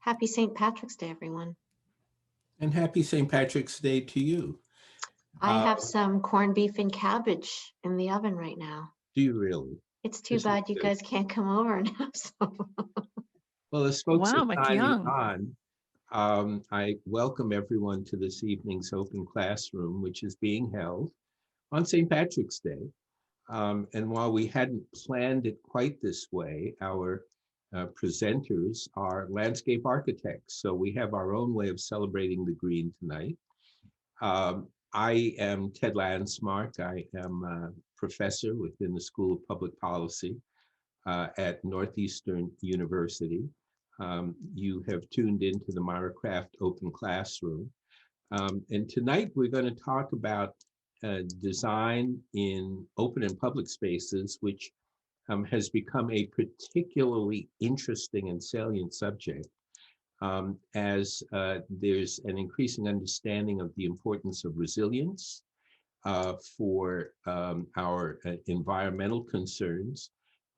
Happy St. Patrick's Day, everyone. And happy St. Patrick's Day to you. I have some corned beef and cabbage in the oven right now. Do you really? It's too bad you guys can't come over and have some. Well, as folks Wow, are signing Mikyoung. on, I welcome everyone to this evening's open classroom, which is being held on St. Patrick's Day. And while we hadn't planned it quite this way, our presenters are landscape architects. So we have our own way of celebrating the green tonight. I am Ted Landsmark. I am a professor within the School of Public Policy at Northeastern University. You have tuned into the Myra Kraft Open Classroom. And tonight we're going to talk about design in open and public spaces, which has become a particularly interesting and salient subject as there's an increasing understanding of the importance of resilience for our environmental concerns.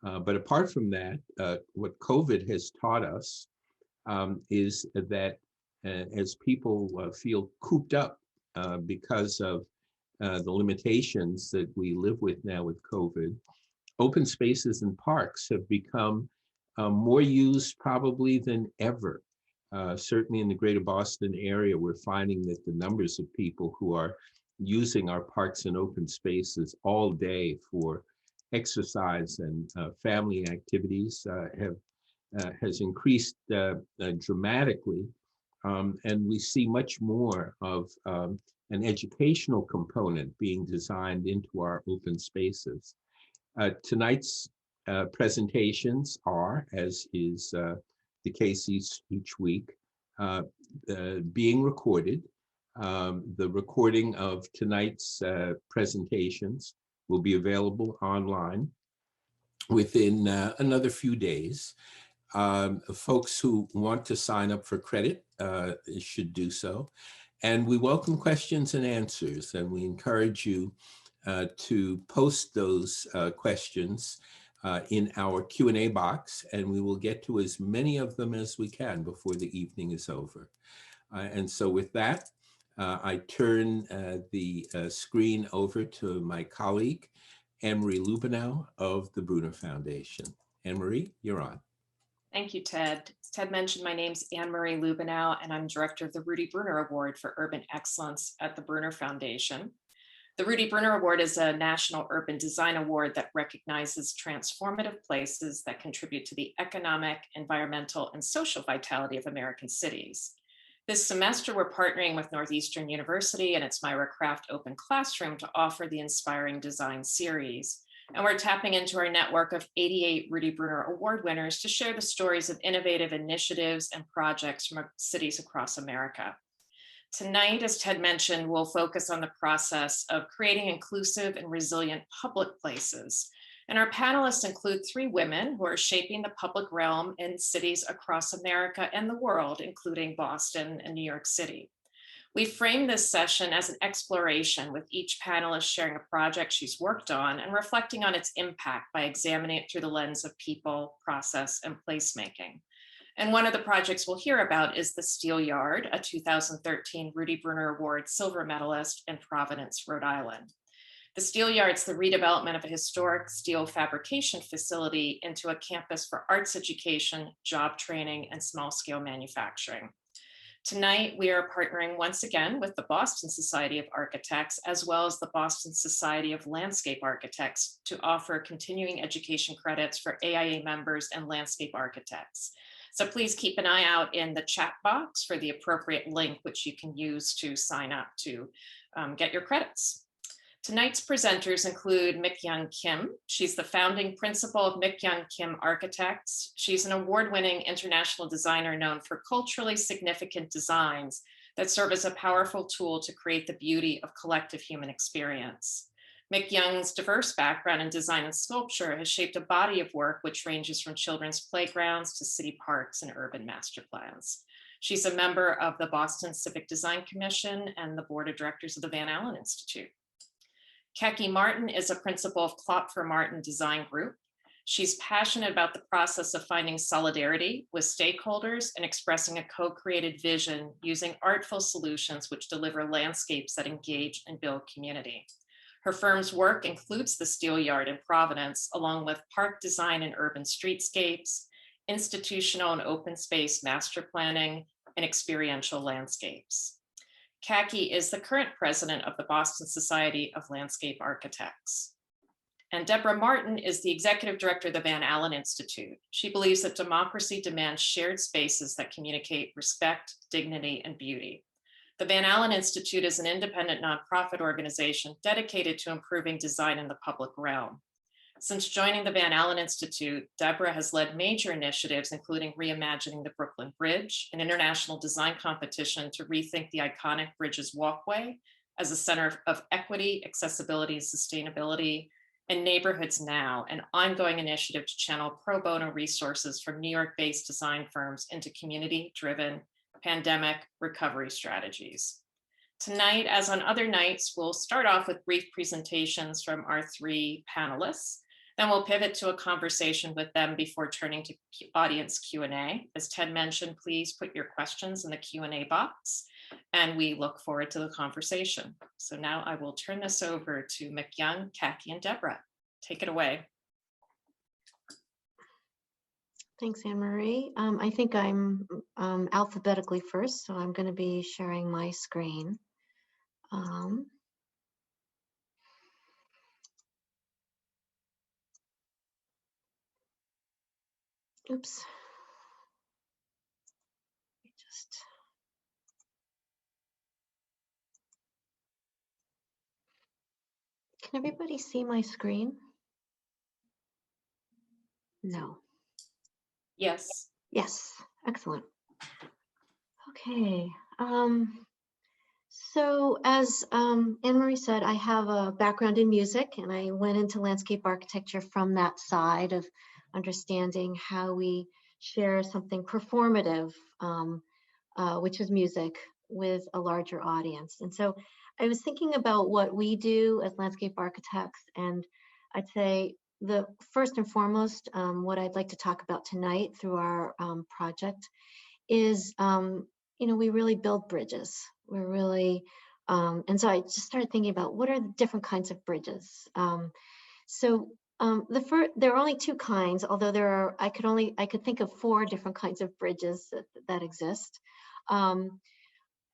But apart from that, what COVID has taught us is that as people feel cooped up because of the limitations that we live with now with COVID, open spaces and parks have become more used probably than ever. Certainly in the greater Boston area, we're finding that the numbers of people who are using our parks and open spaces all day for exercise and family activities has increased dramatically. And we see much more of an educational component being designed into our open spaces. Tonight's presentations are, as is the case each week, being recorded. The recording of tonight's presentations will be available online within another few days. Folks who want to sign up for credit should do so. And we welcome questions and answers, and we encourage you to post those questions in our Q&A box, and we will get to as many of them as we can before the evening is over. And so with that, I turn the screen over to my colleague, Anne-Marie Lubenow of the Bruner Foundation. Anne-Marie, you're on. Thank you, Ted. As Ted mentioned, my name's Anne-Marie Lubenow, and I'm director of the Rudy Bruner Award for Urban Excellence at the Bruner Foundation. The Rudy Bruner Award is a national urban design award that recognizes transformative places that contribute to the economic, environmental, and social vitality of American cities. This semester, we're partnering with Northeastern University and its Myra Kraft Open Classroom to offer the Inspiring Design Series. And we're tapping into our network of 88 Rudy Bruner Award winners to share the stories of innovative initiatives and projects from cities across America. Tonight, as Ted mentioned, we'll focus on the process of creating inclusive and resilient public places. And our panelists include 3 women who are shaping the public realm in cities across America and the world, including Boston and New York City. We framed this session as an exploration, with each panelist sharing a project she's worked on and reflecting on its impact by examining it through the lens of people, process, and placemaking. And one of the projects we'll hear about is the Steel Yard, a 2013 Rudy Bruner Award Silver Medalist in Providence, Rhode Island. The Steel Yard's the redevelopment of a historic steel fabrication facility into a campus for arts education, job training, and small-scale manufacturing. Tonight, we are partnering once again with the Boston Society of Architects, as well as the Boston Society of Landscape Architects, to offer continuing education credits for AIA members and landscape architects. So please keep an eye out in the chat box for the appropriate link, which you can use to sign up to get your credits. Tonight's presenters include Mikyoung Kim. She's the founding principal of Mikyoung Kim Architects. She's an award-winning international designer known for culturally significant designs that serve as a powerful tool to create the beauty of collective human experience. Mikyoung's diverse background in design and sculpture has shaped a body of work which ranges from children's playgrounds to city parks and urban master plans. She's a member of the Boston Civic Design Commission and the board of directors of the Alen Institute. Kaki Martin is a principal of Klopfer Martin Design Group. She's passionate about the process of finding solidarity with stakeholders and expressing a co-created vision using artful solutions which deliver landscapes that engage and build community. Her firm's work includes the Steel Yard in Providence, along with park design and urban streetscapes, institutional and open space master planning, and experiential landscapes. Kaki is the current president of the Boston Society of Landscape Architects. And Deborah Marton is the executive director of the Van Alen Institute. She believes that democracy demands shared spaces that communicate respect, dignity, and beauty. The Van Alen Institute is an independent nonprofit organization dedicated to improving design in the public realm. Since joining the Van Alen Institute, Deborah has led major initiatives, including reimagining the Brooklyn Bridge, an international design competition to rethink the iconic bridge's walkway as a center of equity, accessibility, and sustainability, and NeighborhoodsNow, an ongoing initiative to channel pro bono resources from New York-based design firms into community-driven pandemic recovery strategies. Tonight, as on other nights, we'll start off with brief presentations from our three panelists. Then we'll pivot to a conversation with them before turning to audience Q&A. As Ted mentioned, please put your questions in the Q&A box, and we look forward to the conversation. So now I will turn this over to Mikyoung, Kaki, and Deborah. Take it away. Thanks, Anne Marie. I think I'm alphabetically first, so I'm going to be sharing my screen. Oops. Can everybody see my screen? No. Yes. Yes, excellent. Okay. So as Anne-Marie said, I have a background in music, and I went into landscape architecture from that side of understanding how we share something performative, which is music, with a larger audience. And so I was thinking about what we do as landscape architects, and I'd say the first and foremost, what I'd like to talk about tonight through our project is, we really build bridges. We're really, and so I just started thinking about what are the different kinds of bridges. There are only two kinds, although there are, I could think of 4 different kinds of bridges that exist.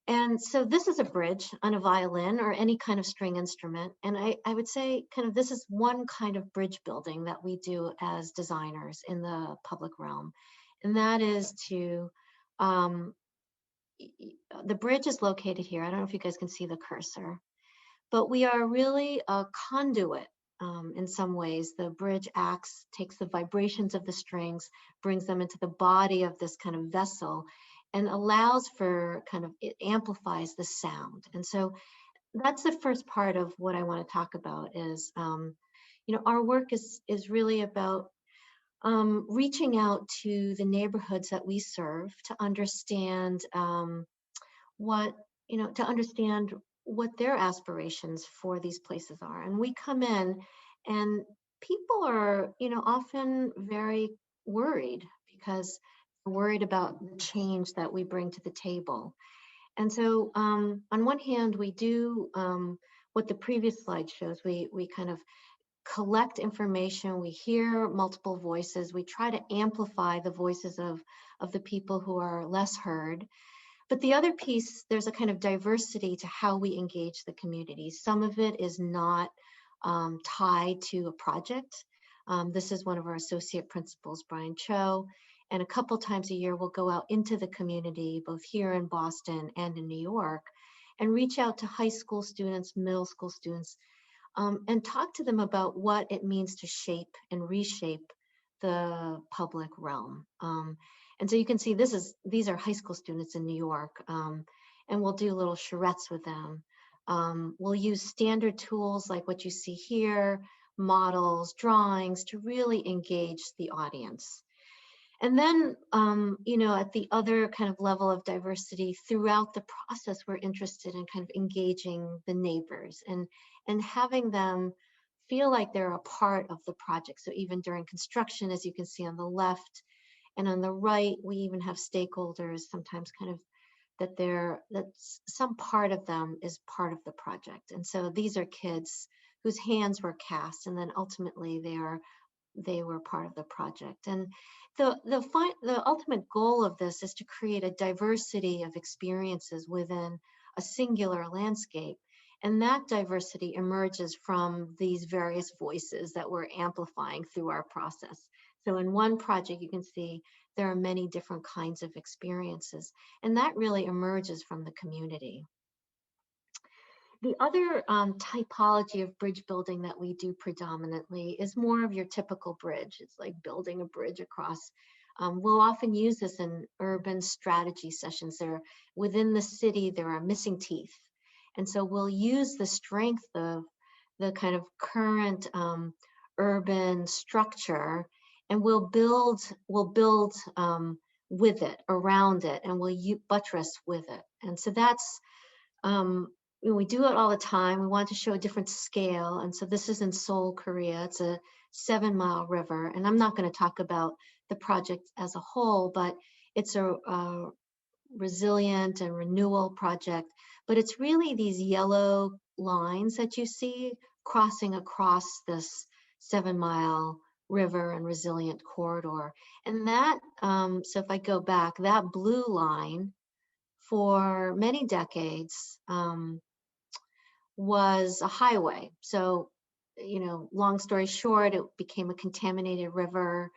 And so this is a bridge on a violin or any kind of string instrument. And I would say kind of this is one kind of bridge building that we do as designers in the public realm. And that is to, the bridge is located here. I don't know if you guys can see the cursor, but we are really a conduit in some ways. The bridge takes the vibrations of the strings, brings them into the body of this kind of vessel, and allows for it amplifies the sound. And so that's the first part of what I want to talk about is, our work is really about reaching out to the neighborhoods that we serve to understand what their aspirations for these places are. And we come in and people are, often very worried because they're worried about the change that we bring to the table. And so on one hand, we do what the previous slide shows. We kind of collect information, we hear multiple voices, we try to amplify the voices of the people who are less heard. But the other piece, there's a kind of diversity to how we engage the community. Some of it is not tied to a project. This is one of our associate principals, Brian Cho, and a couple times a year we'll go out into the community, both here in Boston and in New York, and reach out to high school students, middle school students, and talk to them about what it means to shape and reshape the public realm. And so you can see these are high school students in New York, and we'll do little charrettes with them. We'll use standard tools like what you see here, models, drawings, to really engage the audience. And then, at the other kind of level of diversity throughout the process, we're interested in kind of engaging the neighbors and having them feel like they're a part of the project. So even during construction, as you can see on the left and on the right, we even have stakeholders sometimes kind of that some part of them is part of the project. And so these are kids whose hands were cast, and then ultimately they were part of the project. And the ultimate goal of this is to create a diversity of experiences within a singular landscape. And that diversity emerges from these various voices that we're amplifying through our process. So in one project, you can see there are many different kinds of experiences, and that really emerges from the community. The other typology of bridge building that we do predominantly is more of your typical bridge. It's like building a bridge across. We'll often use this in urban strategy sessions. Within the city, there are missing teeth. And so we'll use the strength of the kind of current urban structure, and we'll build with it, around it, and we'll buttress with it. And so that's, we do it all the time. We want to show a different scale. And so this is in Seoul, Korea. It's a 7-mile river. And I'm not going to talk about the project as a whole, but it's a resilient and renewal project. But it's really these yellow lines that you see crossing across this 7-mile river and resilient corridor. And that, so if I go back, that blue line for many decades was a highway. So, long story short, it became a contaminated river,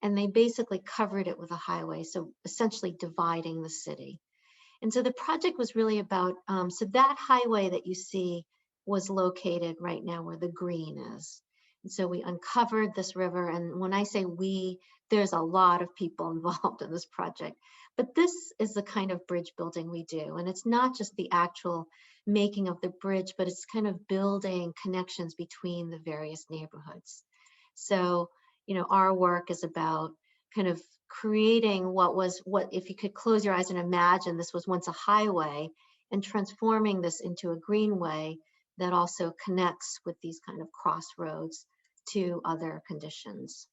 and they basically covered it with a highway. So essentially dividing the city. And so the project was really about, so that highway that you see was located right now where the green is. And so we uncovered this river. And when I say we, there's a lot of people involved in this project. But this is the kind of bridge building we do. And it's not just the actual making of the bridge, but it's kind of building connections between the various neighborhoods. So, our work is about kind of creating what if you could close your eyes and imagine this was once a highway, and transforming this into a greenway that also connects with these kind of crossroads to other conditions.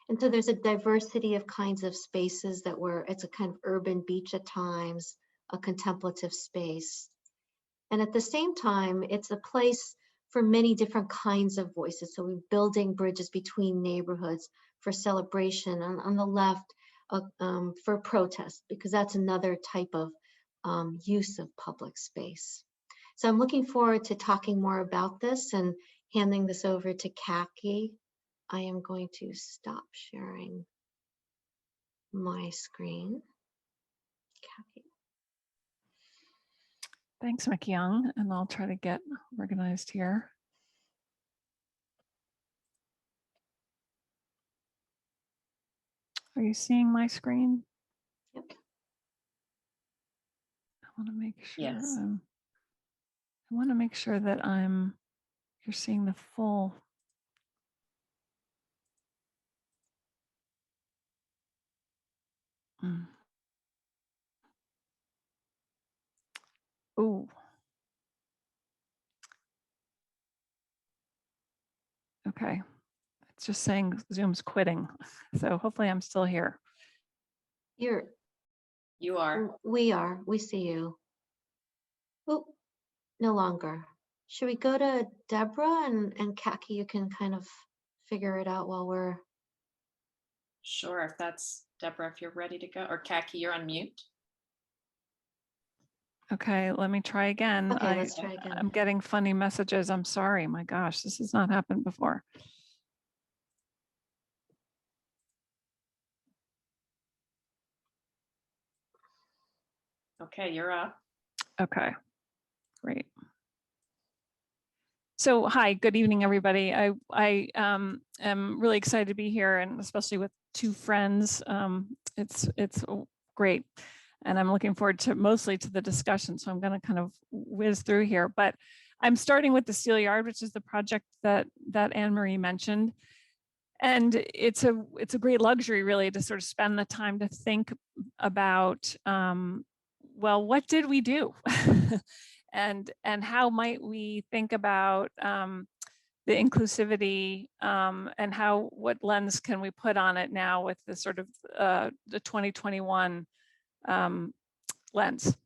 And so there's a diversity of kinds of spaces it's a kind of urban beach at times, a contemplative space. And at the same time, it's a place for many different kinds of voices. So we're building bridges between neighborhoods for celebration, on the left for protest, because that's another type of use of public space. So I'm looking forward to talking more about this and handing this over to Kaki. I am going to stop sharing my screen. Kaki. Thanks, Mikyoung, and I'll try to get organized here. Are you seeing my screen? Yep. I want to make sure. Yes. I want to make sure that you're seeing the full. Ooh. Okay. It's just saying Zoom's quitting. So hopefully I'm still here. You are. We see you. Oh, no longer. Should we go to Deborah and Kaki? You can kind of figure it out while we're. Sure, if that's Deborah, if you're ready to go, or Kaki, you're on mute. Okay, let me try again. Okay, let's try again. I'm getting funny messages. I'm sorry. My gosh, this has not happened before. Okay, you're up. Okay, great. So hi, good evening, everybody. I am really excited to be here, and especially with two friends. It's great, and I'm looking forward to mostly to the discussion. So I'm going to kind of whiz through here, but I'm starting with the Steel Yard, which is the project that Anne Marie mentioned. And it's a great luxury, really, to sort of spend the time to think about, well, what did we do? and how might we think about the inclusivity, and what lens can we put on it now with the sort of the 2021 lens.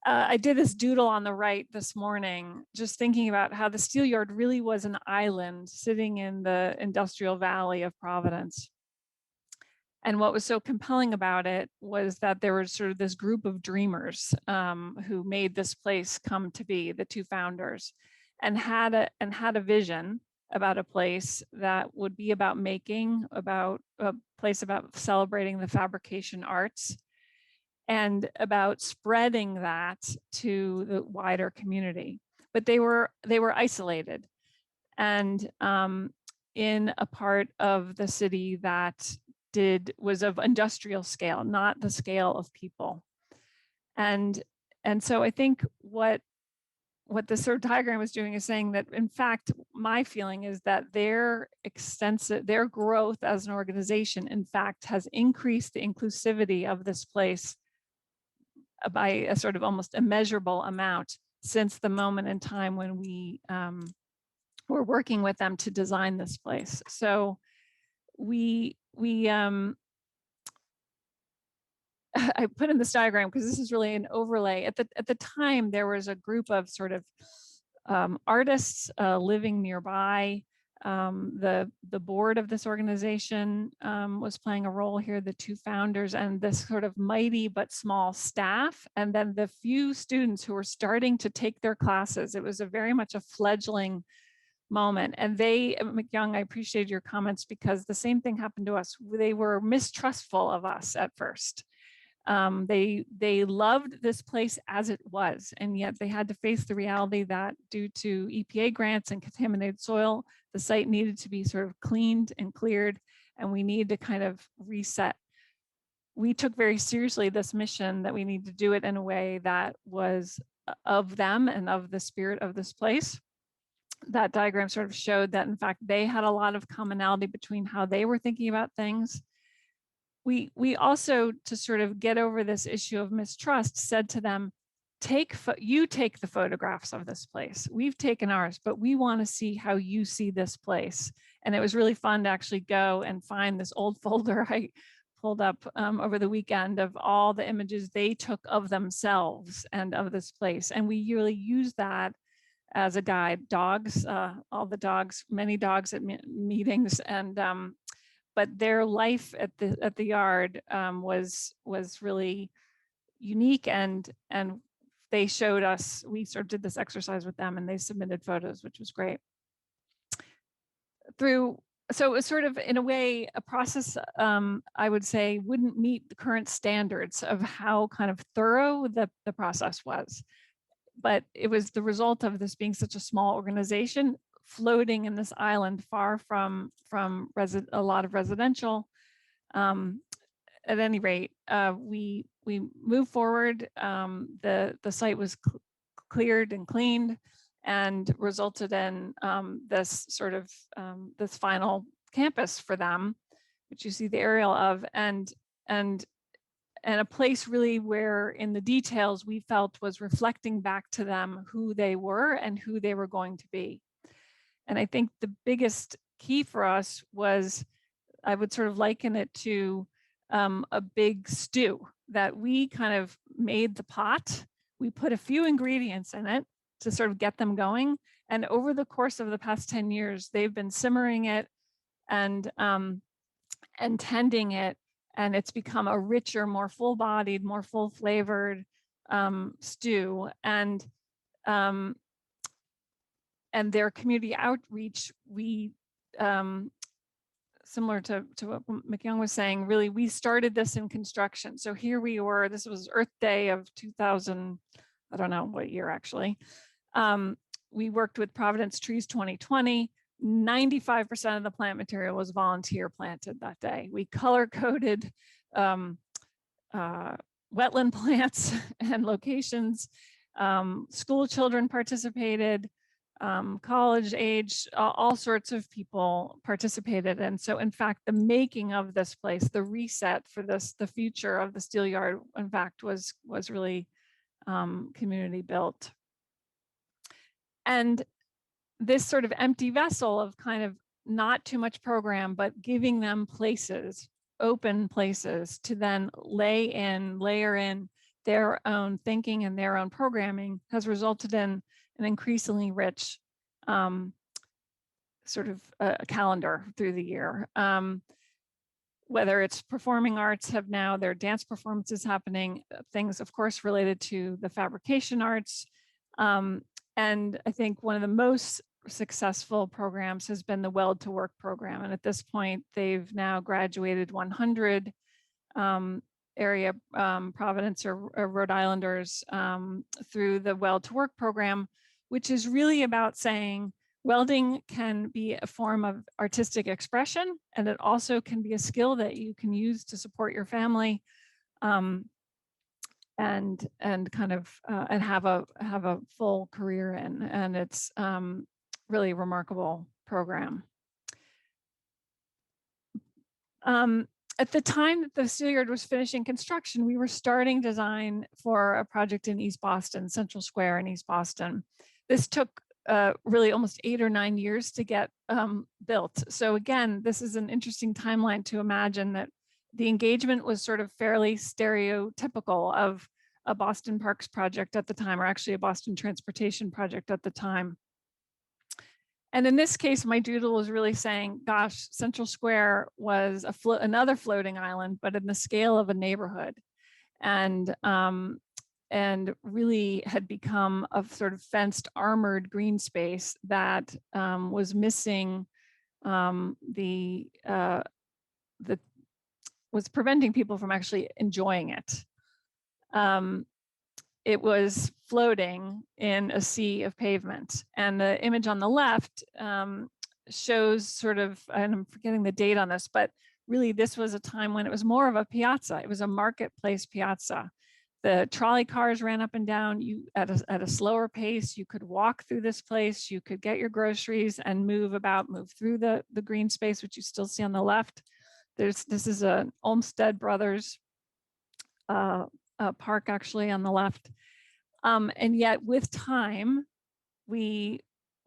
I did this doodle on the right this morning, just thinking about how the steel yard really was an island sitting in the industrial valley of Providence. And what was so compelling about it was that there was sort of this group of dreamers who made this place come to be, the two founders, and had a vision about a place that would be about making, about a place about celebrating the fabrication arts, and about spreading that to the wider community. But they were isolated, and in a part of the city that was of industrial scale, not the scale of people. And so I think what this sort of diagram was doing is saying that, in fact, my feeling is that their growth as an organization, in fact, has increased the inclusivity of this place by a sort of almost immeasurable amount since the moment in time when we were working with them to design this place. So I put in this diagram because this is really an overlay. At the time, there was a group of sort of artists living nearby. The board of this organization was playing a role here, the two founders, and this sort of mighty but small staff, and then the few students who were starting to take their classes. It was very much a fledgling moment. And Mikyoung, I appreciate your comments, because the same thing happened to us. They were mistrustful of us at first. They loved this place as it was, and yet they had to face the reality that due to EPA grants and contaminated soil, the site needed to be sort of cleaned and cleared, and we needed to kind of reset. We took very seriously this mission that we need to do it in a way that was of them and of the spirit of this place. That diagram sort of showed that, in fact, they had a lot of commonality between how they were thinking about things. We also, to sort of get over this issue of mistrust, said to them, you take the photographs of this place. We've taken ours, but we want to see how you see this place. And it was really fun to actually go and find this old folder I pulled up over the weekend of all the images they took of themselves and of this place. And we really used that as a guide. Dogs, all the dogs, many dogs at meetings, and but their life at the yard was really unique, and they showed us. We sort of did this exercise with them, and they submitted photos, which was great. So it was sort of, in a way, a process I would say wouldn't meet the current standards of how kind of thorough the process was, but it was the result of this being such a small organization floating in this island far from a lot of residential. At any rate, we moved forward. The site was cleared and cleaned, and resulted in this sort of this final campus for them, which you see the aerial of, and a place really where, in the details, we felt was reflecting back to them who they were and who they were going to be. And I think the biggest key for us was, I would sort of liken it to a big stew that we kind of made the pot. We put a few ingredients in it to sort of get them going. And over the course of the past 10 years, they've been simmering it and tending it. And it's become a richer, more full-bodied, more full-flavored stew. And their community outreach, we, similar to what Mikyoung was saying, really, we started this in construction. So here we were, this was Earth Day of 2000, I don't know what year actually. We worked with Providence Trees 2020. 95% of the plant material was volunteer planted that day. We color-coded wetland plants and locations. School children participated. college age, all sorts of people participated. And so in fact, the making of this place, the reset for this, the future of the steel yard, in fact, was really community built. And this sort of empty vessel of kind of not too much program, but giving them places, open places to then layer in their own thinking and their own programming has resulted in an increasingly rich sort of a calendar through the year. Whether it's performing arts have now their dance performances happening, things of course related to the fabrication arts. And I think one of the most successful programs has been the Weld to Work program. And at this point, they've now graduated 100 area Providence or Rhode Islanders through the Weld to Work program, which is really about saying welding can be a form of artistic expression, and it also can be a skill that you can use to support your family, and kind of and have a full career in. And it's really a remarkable program. At the time that the steel yard was finishing construction, we were starting design for a project in East Boston, Central Square in East Boston. This took really almost 8 or 9 years to get built. So again, this is an interesting timeline to imagine that the engagement was sort of fairly stereotypical of a Boston Parks project at the time, or actually a Boston transportation project at the time. And in this case, my doodle was really saying, gosh, Central Square was another floating island, but in the scale of a neighborhood. And really had become a sort of fenced, armored green space that was missing was preventing people from actually enjoying it. It was floating in a sea of pavement. And the image on the left shows sort of, and I'm forgetting the date on this, but really this was a time when it was more of a piazza. It was a marketplace piazza. The trolley cars ran up and down. You at a slower pace. You could walk through this place. You could get your groceries and move through the green space, which you still see on the left. This is a Olmsted Brothers park actually on the left. And yet with time, we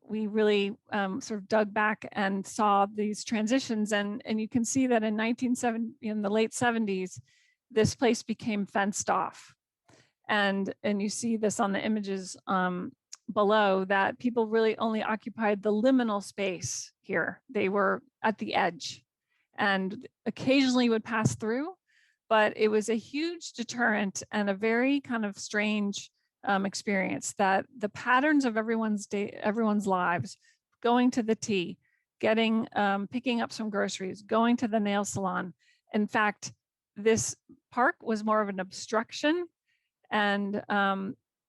really sort of dug back and saw these transitions. And you can see that in the late 70s, this place became fenced off. And you see this on the images below, that people really only occupied the liminal space here. They were at the edge and occasionally would pass through, but it was a huge deterrent and a very kind of strange experience that the patterns of everyone's lives, going to the tea, picking up some groceries, going to the nail salon. In fact, this park was more of an obstruction, and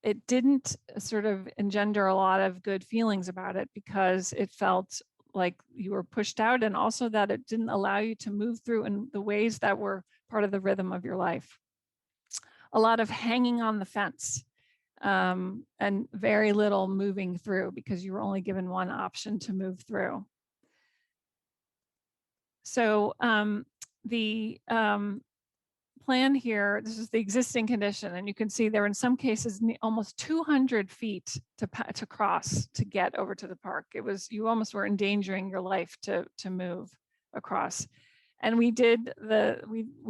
it didn't sort of engender a lot of good feelings about it, because it felt like you were pushed out, and also that it didn't allow you to move through in the ways that were part of the rhythm of your life. A lot of hanging on the fence, and very little moving through, because you were only given one option to move through. So the plan here, this is the existing condition, and you can see there in some cases almost 200 feet to cross to get over to the park. You almost were endangering your life to move across. And we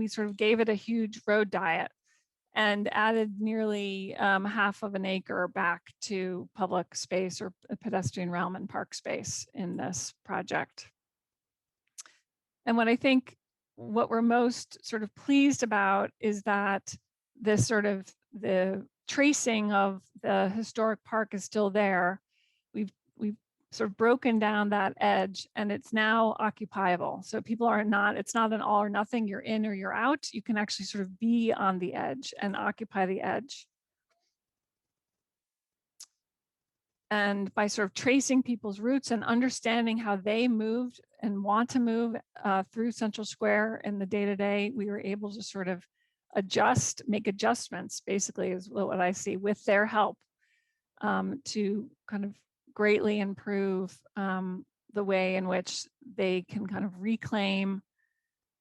sort of gave it a huge road diet and added nearly half of an acre back to public space or pedestrian realm and park space in this project. And what we're most sort of pleased about is that this sort of the tracing of the historic park is still there. We've sort of broken down that edge, and it's now occupiable. So people it's not an all or nothing, you're in or you're out. You can actually sort of be on the edge and occupy the edge. And by sort of tracing people's roots and understanding how they moved and want to move through Central Square in the day-to-day, we were able to sort of make adjustments, basically is what I see, with their help, to kind of greatly improve the way in which they can kind of reclaim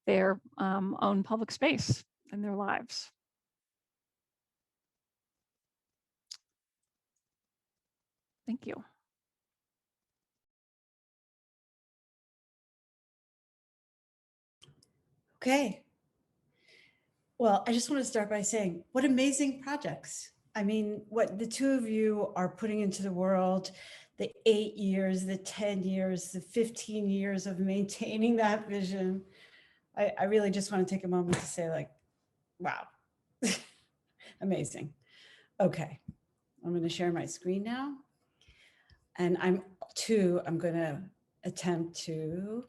their own public space in their lives. Thank you. Okay. Well, I just want to start by saying what amazing projects. I mean, what the two of you are putting into the world, the 8 years, the 10 years, the 15 years of maintaining that vision. I really just want to take a moment to say, like, wow, amazing. Okay, I'm going to share my screen now. And I'm going to attempt to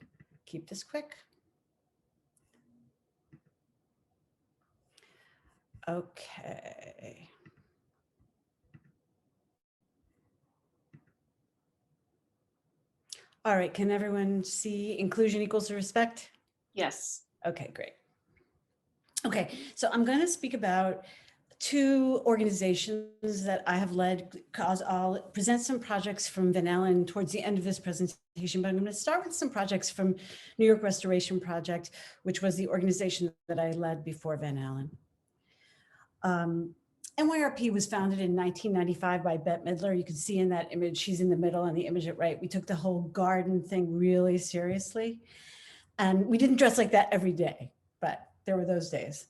keep this quick. Okay. All right, can everyone see inclusion equals respect? Yes. Okay, great. Okay, so I'm going to speak about two organizations that I have led, because I'll present some projects from Van Alen towards the end of this presentation, but I'm going to start with some projects from New York Restoration Project, which was the organization that I led before Van Alen. NYRP was founded in 1995 by Bette Midler. You can see in that image, she's in the middle, and the image at right. We took the whole garden thing really seriously. And we didn't dress like that every day, but there were those days.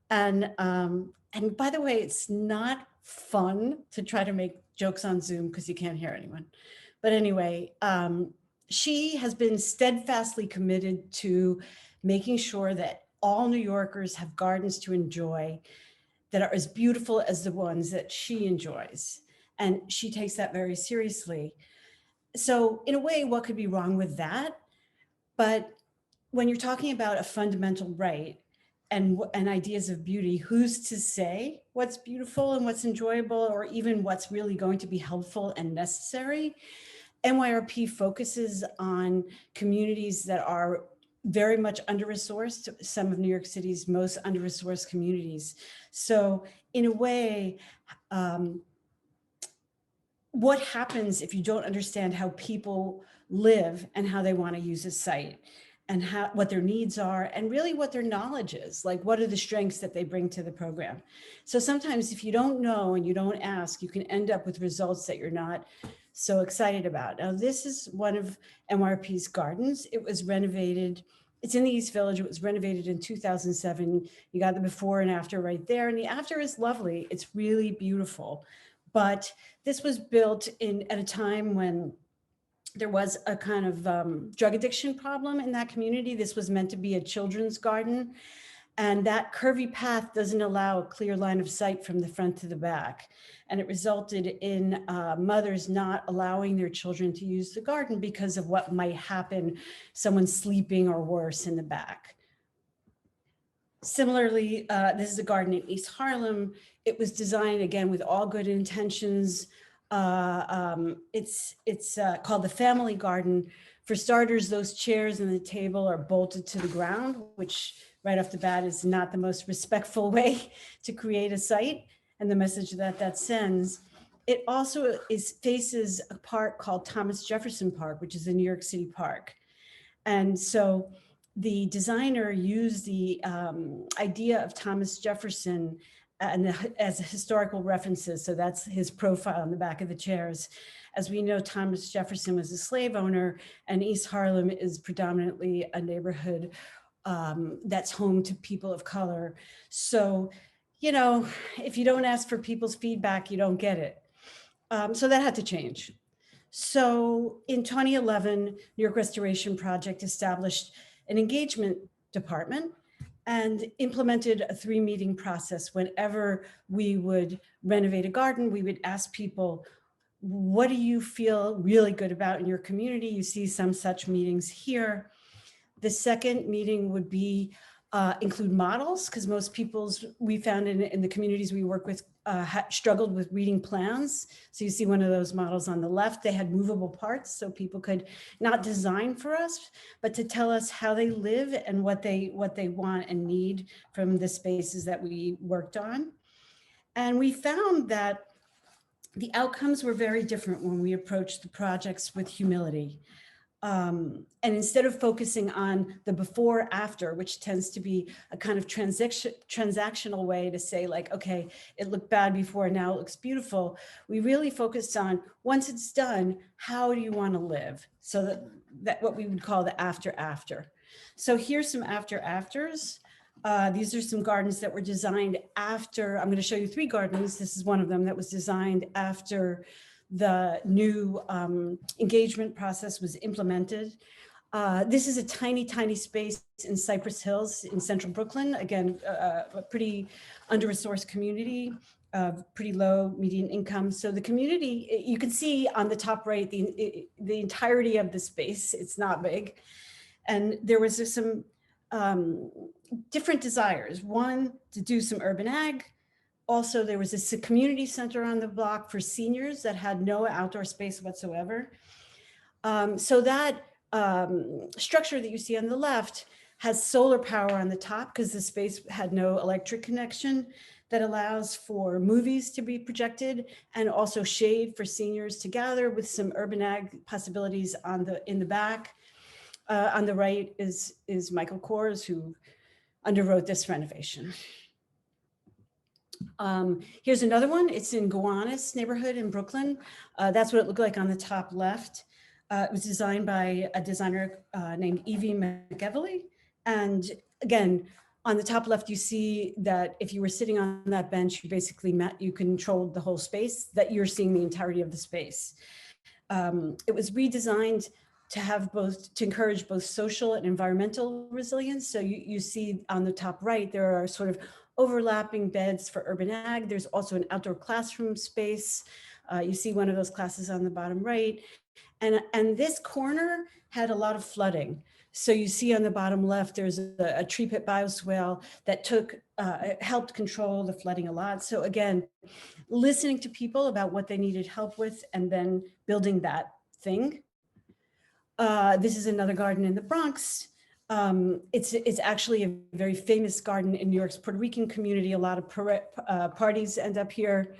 And by the way, it's not fun to try to make jokes on Zoom because you can't hear anyone. But anyway, she has been steadfastly committed to making sure that all New Yorkers have gardens to enjoy that are as beautiful as the ones that she enjoys. And she takes that very seriously. So in a way, what could be wrong with that? But when you're talking about a fundamental right and ideas of beauty, who's to say what's beautiful and what's enjoyable, or even what's really going to be helpful and necessary? NYRP focuses on communities that are very much under-resourced, some of New York City's most under-resourced communities. So in a way, what happens if you don't understand how people live and how they want to use a site, and what their needs are, and really what their knowledge is, like what are the strengths that they bring to the program? So sometimes if you don't know and you don't ask, you can end up with results that you're not so excited about. Now, this is one of NYRP's gardens. It was renovated. It's in the East Village. It was renovated in 2007. You got the before and after right there. And the after is lovely. It's really beautiful. But this was built at a time when there was a kind of drug addiction problem in that community. This was meant to be a children's garden. And that curvy path doesn't allow a clear line of sight from the front to the back. And it resulted in mothers not allowing their children to use the garden because of what might happen, someone sleeping or worse in the back. Similarly, this is a garden in East Harlem. It was designed, again, with all good intentions. It's called the Family Garden. For starters, those chairs and the table are bolted to the ground, which right off the bat is not the most respectful way to create a site, and the message that sends. It also faces a park called Thomas Jefferson Park, which is a New York City park. And so the designer used the idea of Thomas Jefferson as historical references. So that's his profile on the back of the chairs. As we know, Thomas Jefferson was a slave owner, and East Harlem is predominantly a neighborhood that's home to people of color. So, you know, if you don't ask for people's feedback, you don't get it. So that had to change. So in 2011, New York Restoration Project established an engagement department and implemented a 3-meeting process. Whenever we would renovate a garden, we would ask people, what do you feel really good about in your community? You see some such meetings here. The second meeting would be include models, because most people's, we found in the communities we work with, struggled with reading plans. So you see one of those models on the left. They had movable parts, so people could not design for us, but to tell us how they live and what they want and need from the spaces that we worked on. And we found that the outcomes were very different when we approached the projects with humility. And instead of focusing on the before after, which tends to be a kind of transactional way to say like, okay, it looked bad before, now it looks beautiful. We really focused on, once it's done, how do you want to live? So that what we would call the after. So here's some afters. These are some gardens that were designed after. I'm going to show you 3 gardens. This is one of them that was designed after the new engagement process was implemented. This is a tiny, tiny space in Cypress Hills in central Brooklyn. Again, a pretty under-resourced community, pretty low median income. So the community, you can see on the top right, the entirety of the space. It's not big. And there was some different desires. One, to do some urban ag. Also, there was a community center on the block for seniors that had no outdoor space whatsoever. So that structure that you see on the left has solar power on the top because the space had no electric connection, that allows for movies to be projected and also shade for seniors to gather, with some urban ag possibilities in the back. On the right is Michael Kors, who underwrote this renovation. Here's another one. It's in Gowanus neighborhood in Brooklyn. That's what it looked like on the top left. It was designed by a designer named Evie McEvely. And again, on the top left, you see that if you were sitting on that bench, you controlled the whole space, that you're seeing the entirety of the space. It was redesigned to encourage both social and environmental resilience. So you see on the top right, there are sort of overlapping beds for urban ag. There's also an outdoor classroom space. You see one of those classes on the bottom right. And this corner had a lot of flooding. So you see on the bottom left, there's a tree pit bioswale that helped control the flooding a lot. So again, listening to people about what they needed help with and then building that thing. This is another garden in the Bronx. It's actually a very famous garden in New York's Puerto Rican community. A lot of parties end up here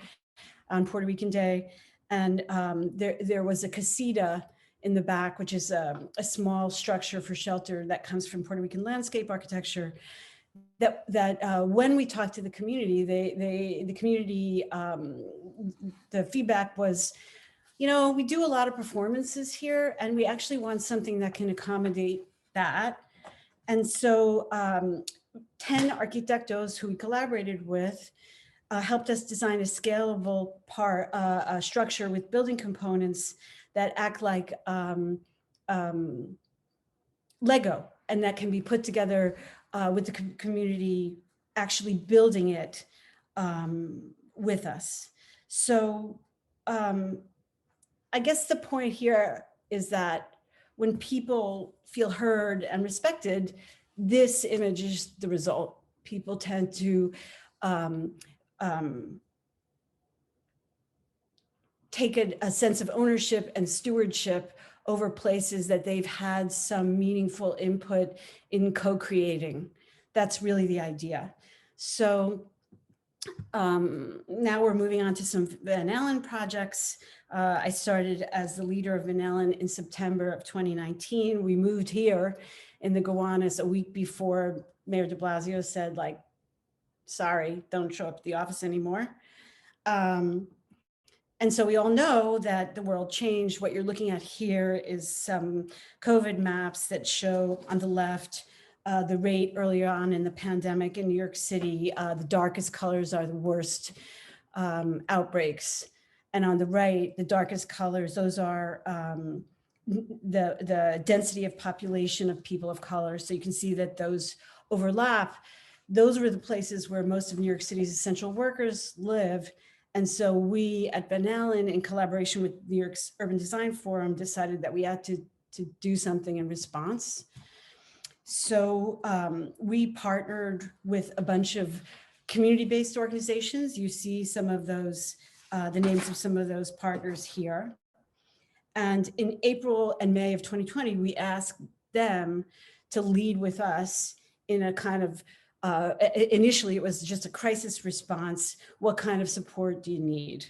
on Puerto Rican Day. And there was a casita in the back, which is a small structure for shelter that comes from Puerto Rican landscape architecture. That when we talked to the community, the feedback was, you know, we do a lot of performances here, and we actually want something that can accommodate that. And so 10 arquitectos who we collaborated with helped us design a scalable structure with building components that act like Lego, and that can be put together with the community actually building it with us. So I guess the point here is that when people feel heard and respected, this image is the result. People tend to take a sense of ownership and stewardship over places that they've had some meaningful input in co-creating. That's really the idea. So now we're moving on to some Van Alen projects. I started as the leader of Van Alen in September of 2019. We moved here in the Gowanus a week before Mayor de Blasio said, like, sorry, don't show up at the office anymore. And so we all know that the world changed. What you're looking at here is some COVID maps that show on the left the rate earlier on in the pandemic in New York City. The darkest colors are the worst outbreaks. And on the right, the darkest colors, those are the density of population of people of color. So you can see that those overlap. Those were the places where most of New York City's essential workers live. And so we at Van Alen, in collaboration with New York's Urban Design Forum, decided that we had to do something in response. So we partnered with a bunch of community-based organizations. You see some of those, the names of some of those partners here. And in April and May of 2020, we asked them to lead with us in a kind of, initially it was just a crisis response. What kind of support do you need?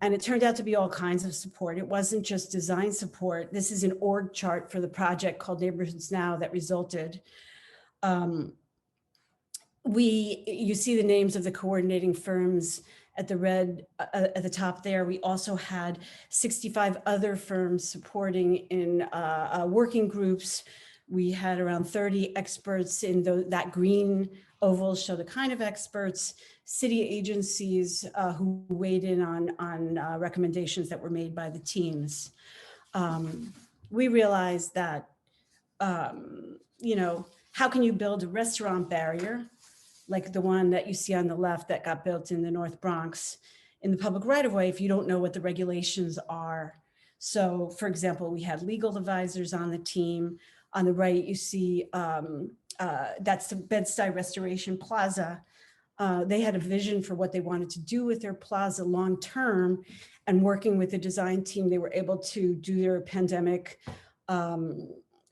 And it turned out to be all kinds of support. It wasn't just design support. This is an org chart for the project called NeighborhoodsNow that resulted. You see the names of the coordinating firms at the red at the top there. We also had 65 other firms supporting in working groups. We had around 30 experts in that green oval show the kind of experts, city agencies who weighed in on recommendations that were made by the teams. We realized that, how can you build a restaurant barrier like the one that you see on the left that got built in the North Bronx in the public right of way if you don't know what the regulations are? So for example, we had legal advisors on the team. On the right, you see that's the Bed-Stuy Restoration Plaza. They had a vision for what they wanted to do with their plaza long-term, and working with the design team, they were able to do their pandemic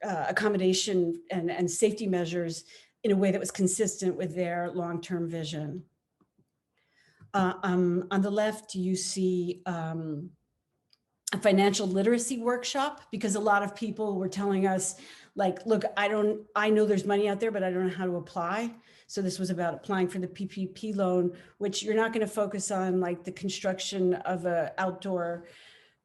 accommodation and safety measures in a way that was consistent with their long-term vision. On the left, you see a financial literacy workshop, because a lot of people were telling us, like, look, I know there's money out there, but I don't know how to apply. So this was about applying for the PPP loan, which you're not going to focus on like the construction of an outdoor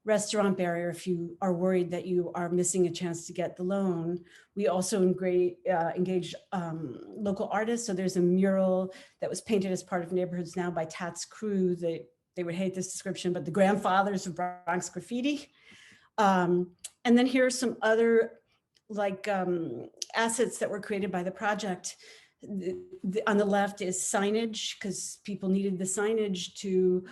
restaurant barrier if you are worried that you are missing a chance to get the loan. We also engaged local artists. So there's a mural that was painted as part of NeighborhoodsNow by Tat's crew. They would hate this description, but the grandfathers of Bronx graffiti. And then here are some other assets that were created by the project. On the left is signage, because people needed the signage to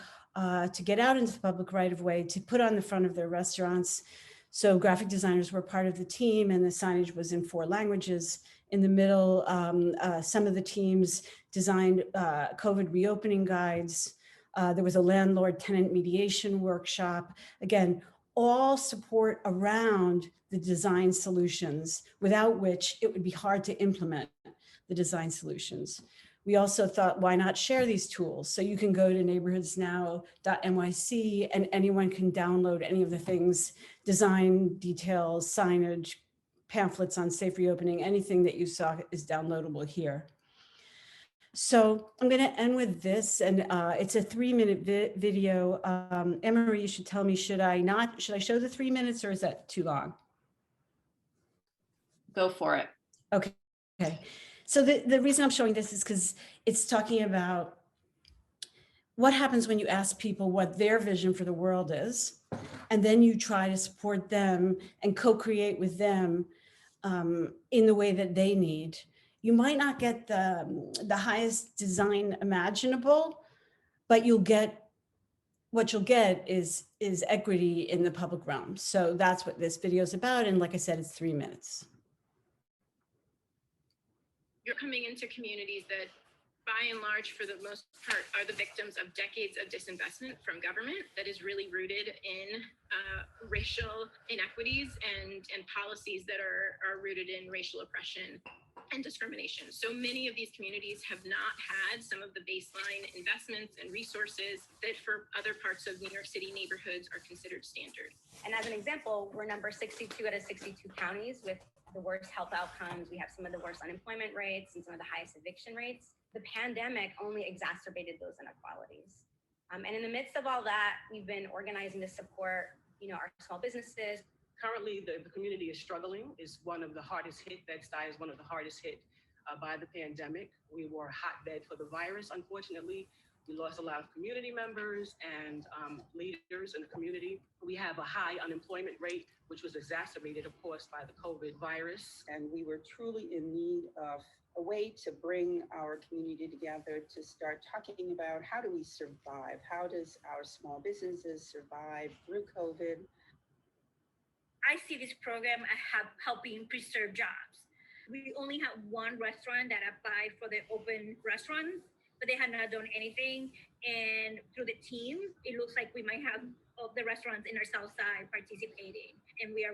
get out into the public right of way, to put on the front of their restaurants. So graphic designers were part of the team, and the signage was in 4 languages. In the middle, some of the teams designed COVID reopening guides. There was a landlord-tenant mediation workshop. Again, all support around the design solutions, without which it would be hard to implement the design solutions. We also thought, why not share these tools? So you can go to neighborhoodsnow.nyc and anyone can download any of the things, design details, signage, pamphlets on safe reopening, anything that you saw is downloadable here. So I'm going to end with this, and it's a 3-minute video. Emery, you should tell me, should I show the 3 minutes, or is that too long? Go for it. Okay. So the reason I'm showing this is because it's talking about what happens when you ask people what their vision for the world is, and then you try to support them and co-create with them in the way that they need. You might not get the highest design imaginable, but what you'll get is equity in the public realm. So that's what this video is about. And like I said, it's 3 minutes. You're coming into communities that, by and large, for the most part, are the victims of decades of disinvestment from government that is really rooted in racial inequities and policies that are rooted in racial oppression and discrimination. So many of these communities have not had some of the baseline investments and resources that for other parts of New York City neighborhoods are considered standard. And as an example, we're number 62 out of 62 counties with the worst health outcomes. We have some of the worst unemployment rates and some of the highest eviction rates. The pandemic only exacerbated those inequalities. And in the midst of all that, we've been organizing to support, our small businesses. Currently, the community is struggling. It's one of the hardest hit. Bed-Stuy is one of the hardest hit by the pandemic. We were a hotbed for the virus, unfortunately. We lost a lot of community members and leaders in the community. We have a high unemployment rate, which was exacerbated, of course, by the COVID virus. And we were truly in need of a way to bring our community together to start talking about how do we survive? How does our small businesses survive through COVID? I see this program as helping preserve jobs. We only have one restaurant that applied for the open restaurants, but they had not done anything. And through the team, it looks like we might have all the restaurants in our south side participating. And we are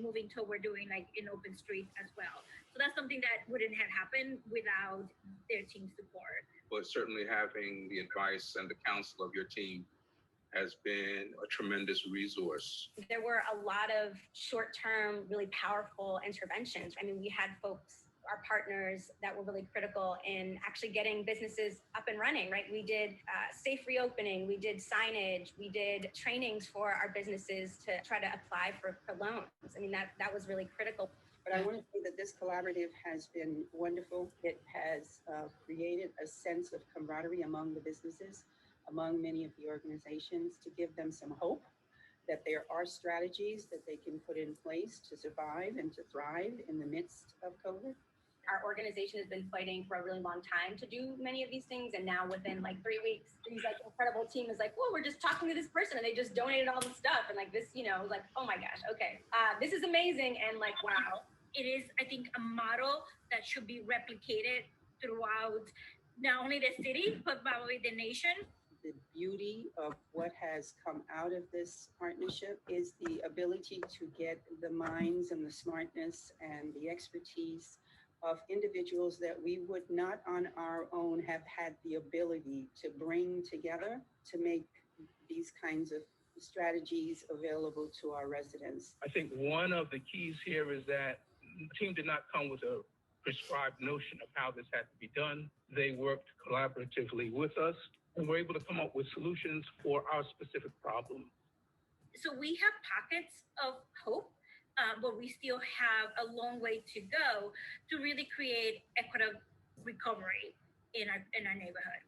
moving toward doing like an open street as well. So that's something that wouldn't have happened without their team support. But certainly having the advice and the counsel of your team has been a tremendous resource. There were a lot of short-term, really powerful interventions. I mean, we had folks, our partners, that were really critical in actually getting businesses up and running, right? We did safe reopening, we did signage, we did trainings for our businesses to try to apply for loans. I mean, that was really critical. But I want to say that this collaborative has been wonderful. It has created a sense of camaraderie among the businesses, among many of the organizations, to give them some hope that there are strategies that they can put in place to survive and to thrive in the midst of COVID. Our organization has been fighting for a really long time to do many of these things. And now within like 3 weeks, these like incredible team is like, well, we're just talking to this person and they just donated all the stuff. And like this, you know, like, oh my gosh, okay. This is amazing. And like, wow. It is, I think, a model that should be replicated throughout not only the city, but probably the nation. The beauty of what has come out of this partnership is the ability to get the minds and the smartness and the expertise of individuals that we would not on our own have had the ability to bring together to make these kinds of strategies available to our residents. I think one of the keys here is that the team did not come with a prescribed notion of how this had to be done. They worked collaboratively with us and were able to come up with solutions for our specific problem. So we have pockets of hope, but we still have a long way to go to really create equitable recovery in our neighborhood.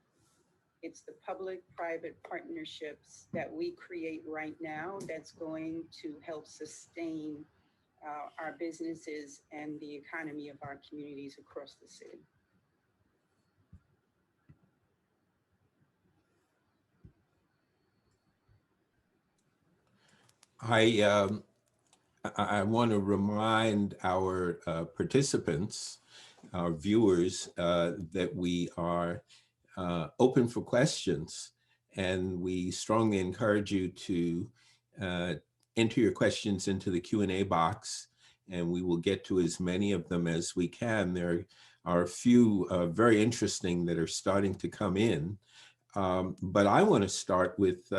It's the public-private partnerships that we create right now that's going to help sustain our businesses and the economy of our communities across the city. I want to remind our participants, our viewers, that we are open for questions, and we strongly encourage you to enter your questions into the Q&A box, and we will get to as many of them as we can. There are a few very interesting that are starting to come in, but I want to start with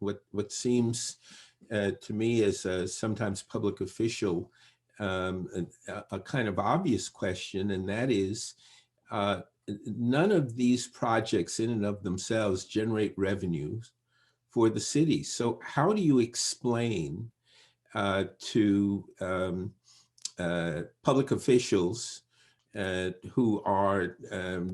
what seems to me as a sometimes public official, a kind of obvious question, and that is, none of these projects in and of themselves generate revenues for the city. So how do you explain to public officials who are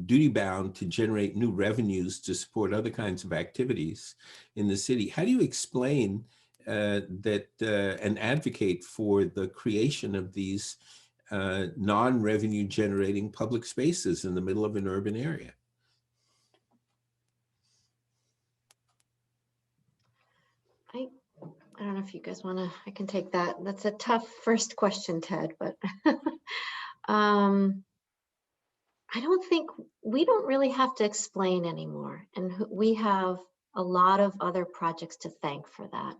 duty bound to generate new revenues to support other kinds of activities in the city? How do you explain that and advocate for the creation of these non-revenue generating public spaces in the middle of an urban area? I don't know if you guys want to, I can take that. That's a tough first question, Ted, but I don't think, we don't really have to explain anymore. And we have a lot of other projects to thank for that.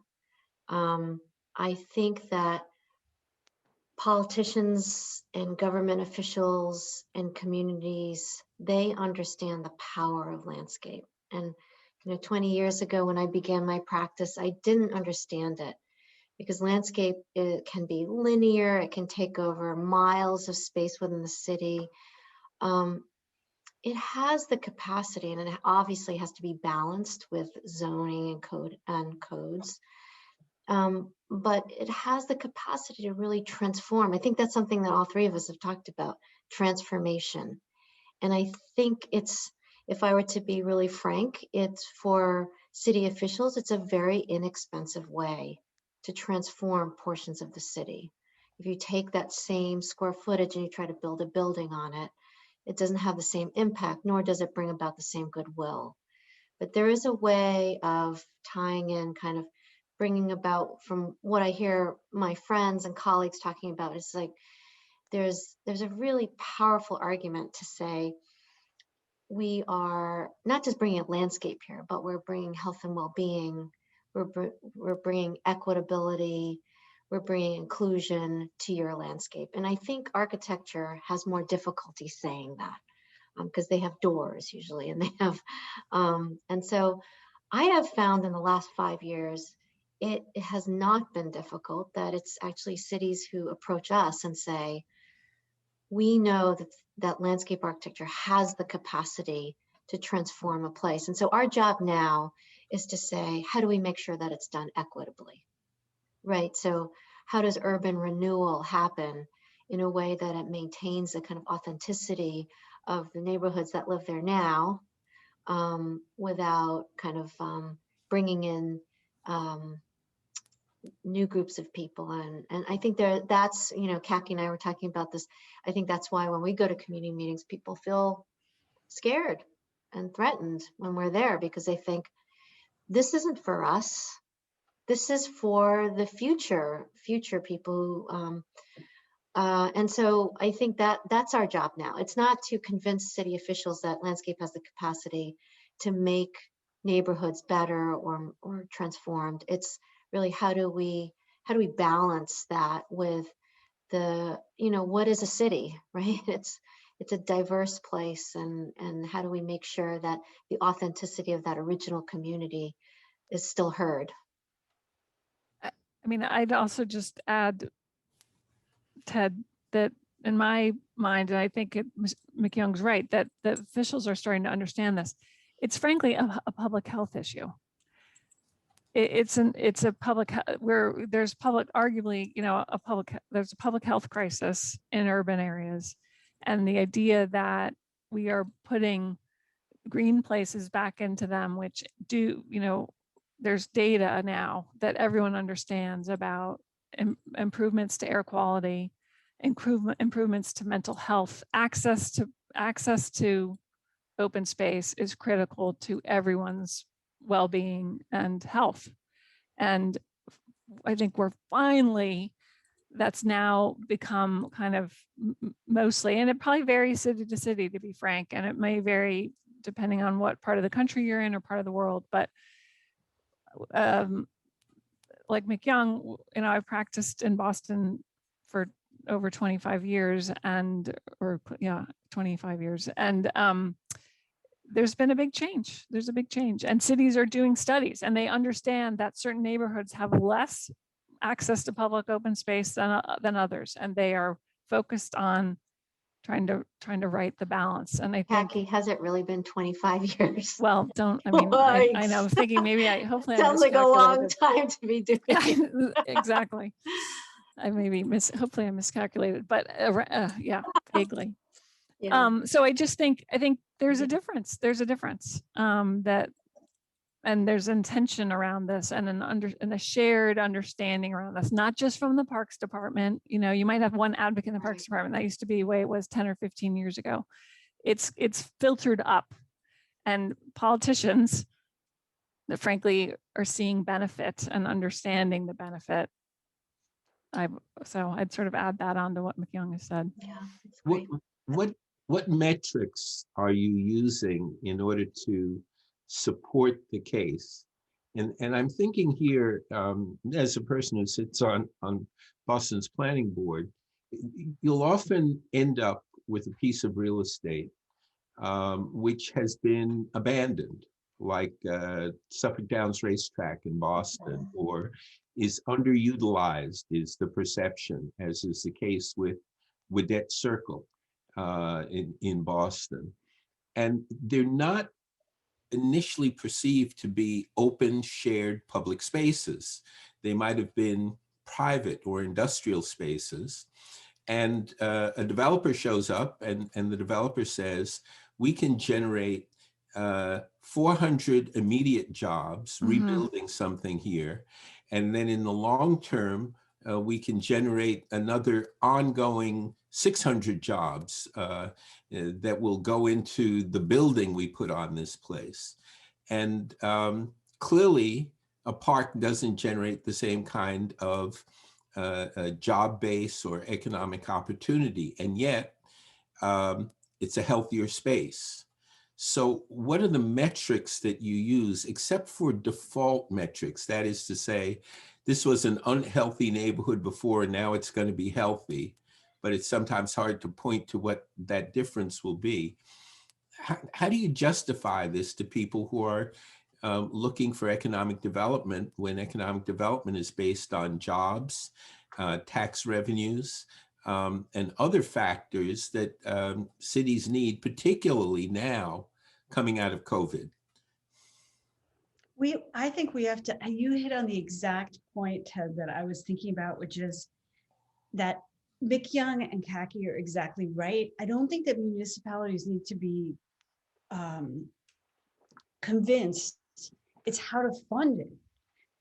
I think that politicians and government officials and communities, they understand the power of landscape. And 20 years ago when I began my practice, I didn't understand it, because landscape, it can be linear, it can take over miles of space within the city. It has the capacity, and it obviously has to be balanced with zoning and codes. But it has the capacity to really transform. I think that's something that all three of us have talked about, transformation. And I think it's, if I were to be really frank, it's for city officials, it's a very inexpensive way to transform portions of the city. If you take that same square footage and you try to build a building on it, it doesn't have the same impact, nor does it bring about the same goodwill. But there is a way of tying in, kind of bringing about, from what I hear my friends and colleagues talking about, it's like there's a really powerful argument to say, we are not just bringing a landscape here, but we're bringing health and well-being, we're bringing equitability, we're bringing inclusion to your landscape. And I think architecture has more difficulty saying that, because they have doors usually, and they have, and so I have found in the last 5 years, it has not been difficult, that it's actually cities who approach us and say, we know that landscape architecture has the capacity to transform a place. And so our job now is to say, how do we make sure that it's done equitably, right? So how does urban renewal happen in a way that it maintains the kind of authenticity of the neighborhoods that live there now, without kind of bringing in new groups of people. And I think that's, Kaki and I were talking about this. I think that's why when we go to community meetings, people feel scared and threatened when we're there, because they think this isn't for us. This is for the future people who, and so I think that's our job now. It's not to convince city officials that landscape has the capacity to make neighborhoods better or transformed. It's really how do we balance that with what is a city, right? It's a diverse place, and how do we make sure that the authenticity of that original community is still heard? I mean, I'd also just add, Ted, that in my mind, and I think Mikyoung's right, that the officials are starting to understand this. It's frankly a public health issue. It's a public, where there's arguably, there's a public health crisis in urban areas. And the idea that we are putting green places back into them, which there's data now that everyone understands about improvements to air quality, improvements to mental health, access to open space is critical to everyone's well-being and health. And I think that's now become kind of mostly, and it probably varies city to city, to be frank, and it may vary depending on what part of the country you're in or part of the world. But like Mikyoung, I've practiced in Boston for over 25 years, 25 years. And there's been a big change. There's a big change. And cities are doing studies, and they understand that certain neighborhoods have less access to public open space than others. And they are focused on trying to right the balance. And I think, Kaki, has it really been 25 years? Well, I know, thinking maybe hopefully sounds like a long time to be doing it. Exactly. Hopefully I miscalculated, but yeah, vaguely. Yeah. So I think there's a difference. There's a difference and there's intention around this, and a shared understanding around this, not just from the Parks Department. You might have one advocate in the Parks Department. That used to be the way it was 10 or 15 years ago. It's filtered up, and politicians that frankly are seeing benefit and understanding the benefit. So I'd sort of add that on to what Mikyoung has said. Yeah, that's great. What metrics are you using in order to support the case? And I'm thinking here, as a person who sits on Boston's planning board, you'll often end up with a piece of real estate which has been abandoned, like Suffolk Downs Racetrack in Boston, or is underutilized, is the perception, as is the case with Widette Circle in Boston. And they're not initially perceived to be open, shared public spaces. They might have been private or industrial spaces. And a developer shows up, and the developer says, we can generate 400 immediate jobs rebuilding something here. And then in the long term, we can generate another ongoing 600 jobs that will go into the building we put on this place. And clearly, a park doesn't generate the same kind of a job base or economic opportunity, and yet it's a healthier space. So what are the metrics that you use, except for default metrics? That is to say, this was an unhealthy neighborhood before, and now it's going to be healthy, but it's sometimes hard to point to what that difference will be. How do you justify this to people who are looking for economic development when economic development is based on jobs, tax revenues, and other factors that cities need, particularly now coming out of COVID. I think we have to, you hit on the exact point, Ted, that I was thinking about, which is that Mikyoung and Kaki are exactly right. I don't think that municipalities need to be convinced. It's how to fund it.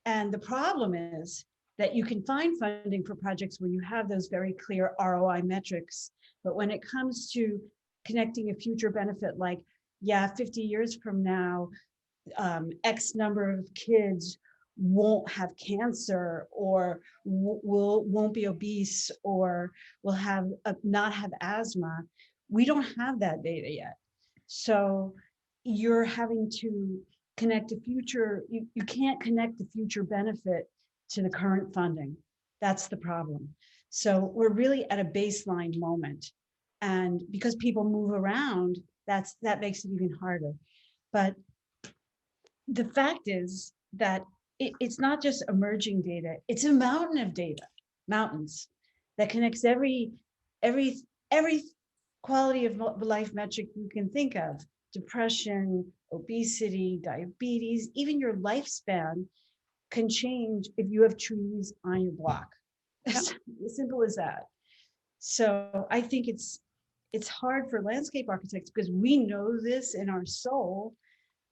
And the problem is that you can find funding for projects where you have those very clear ROI metrics. But when it comes to connecting a future benefit, like, yeah, 50 years from now, X number of kids won't have cancer, or won't be obese, or will have not have asthma. We don't have that data yet. So you're having to connect a future, you can't connect the future benefit to the current funding. That's the problem. So we're really at a baseline moment. And because people move around, that makes it even harder. But the fact is that it's not just emerging data, it's a mountain of data, mountains, that connects every quality of life metric you can think of: depression, obesity, diabetes, even your lifespan can change if you have trees on your block. As simple as that. So I think it's hard for landscape architects because we know this in our soul,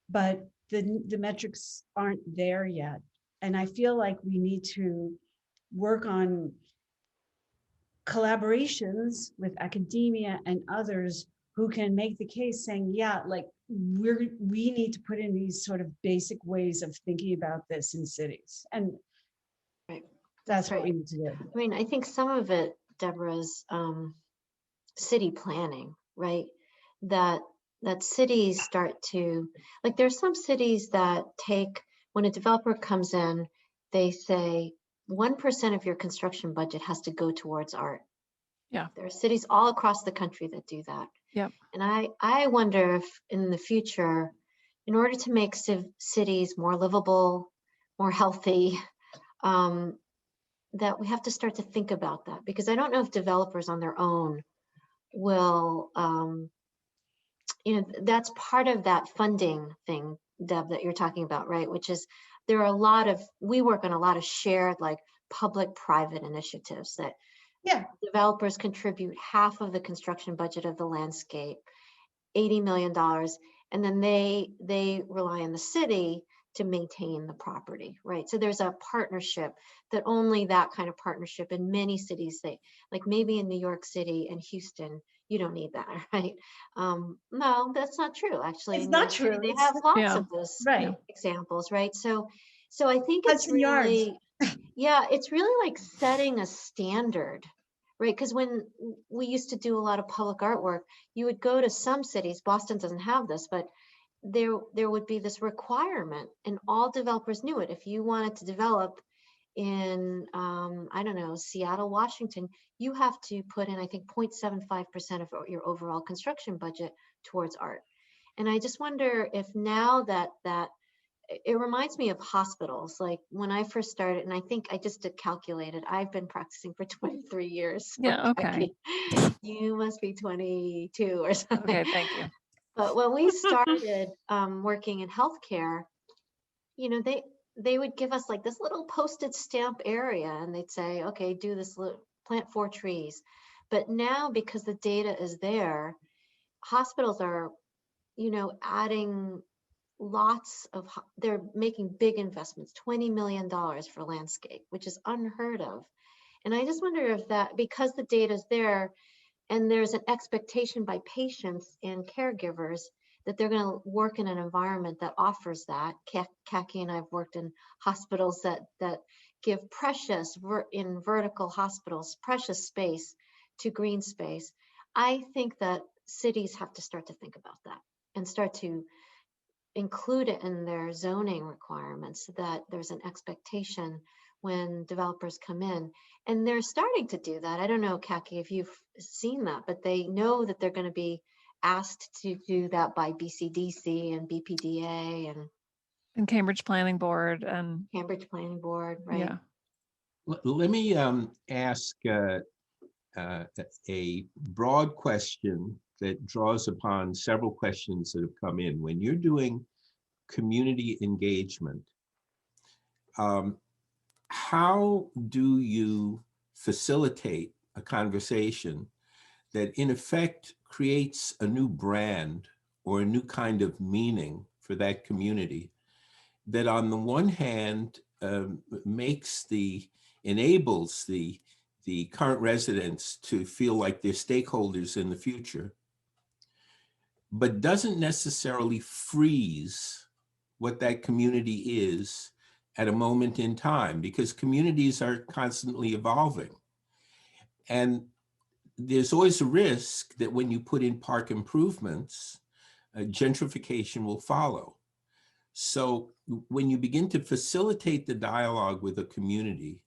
but the metrics aren't there yet. And I feel like we need to work on collaborations with academia and others who can make the case saying, yeah, like we need to put in these sort of basic ways of thinking about this in cities. And right. That's what we need to do. I mean, I think some of it, Deborah's city planning, right? That cities start to, like, there's some cities that take, when a developer comes in, they say 1% of your construction budget has to go towards art. Yeah. There are cities all across the country that do that. Yeah. And I wonder if in the future, in order to make cities more livable, more healthy, that we have to start to think about that, because I don't know if developers on their own will, that's part of that funding thing, Deb, that you're talking about, right? Which is, there are we work on a lot of shared, like, public-private initiatives that developers contribute half of the construction budget of the landscape, $80 million, and then they rely on the city to maintain the property, right? So there's a partnership that only that kind of partnership in many cities, like maybe in New York City and Houston, you don't need that, right? No, that's not true. Actually, it's not true. They have lots of those examples, right? So I think it's really, it's really like setting a standard, right? Because when we used to do a lot of public artwork, you would go to some cities, Boston doesn't have this, but there would be this requirement, and all developers knew it. If you wanted to develop in, I don't know, Seattle, Washington, you have to put in, I think, 0.75% of your overall construction budget towards art. And I just wonder if now that it reminds me of hospitals. Like when I first started, and I think I just calculated, I've been practicing for 23 years. Yeah, okay. You must be 22 or something. Okay, thank you. But when we started working in healthcare, they would give us like this little postage stamp area, and they'd say, okay, do this, plant 4 trees. But now, because the data is there, hospitals are, adding they're making big investments, $20 million for landscape, which is unheard of. And I just wonder if that, because the data is there, and there's an expectation by patients and caregivers that they're going to work in an environment that offers that. Kaki and I've worked in hospitals that give in vertical hospitals, precious space to green space. I think that cities have to start to think about that and start to include it in their zoning requirements, so that there's an expectation when developers come in. And they're starting to do that. I don't know, Kaki, if you've seen that, but they know that they're going to be asked to do that by BCDC and BPDA. And And Cambridge Planning Board and Cambridge Planning Board, right? yeah. Let me ask a broad question that draws upon several questions that have come in. When you're doing community engagement, how do you facilitate a conversation that in effect creates a new brand or a new kind of meaning for that community that on the one hand enables the current residents to feel like they're stakeholders in the future, but doesn't necessarily freeze what that community is at a moment in time, because communities are constantly evolving. And there's always a risk that when you put in park improvements, gentrification will follow. So when you begin to facilitate the dialogue with a community,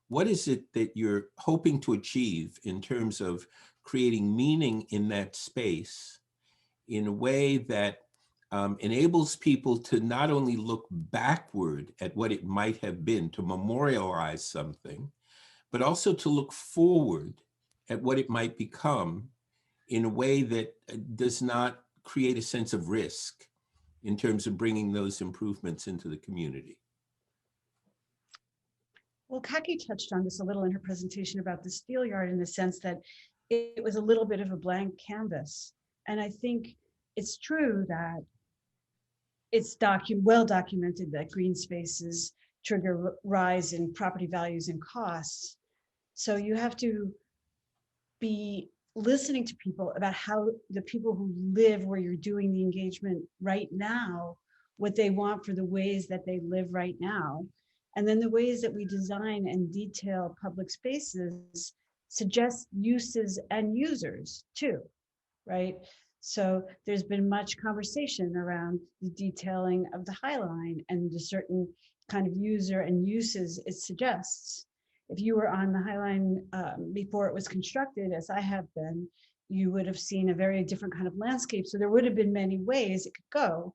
what is it that you're hoping to achieve in terms of creating meaning in that space in a way that enables people to not only look backward at what it might have been to memorialize something, but also to look forward at what it might become in a way that does not create a sense of risk in terms of bringing those improvements into the community? Well, Kaki touched on this a little in her presentation about the steel yard, in the sense that it was a little bit of a blank canvas. And I think it's true that it's well documented that green spaces trigger rise in property values and costs. So you have to be listening to people about how the people who live where you're doing the engagement right now, what they want for the ways that they live right now. And then the ways that we design and detail public spaces suggest uses and users too, right? So there's been much conversation around the detailing of the High Line and the certain kind of user and uses it suggests. If you were on the High Line before it was constructed, as I have been, you would have seen a very different kind of landscape. So there would have been many ways it could go.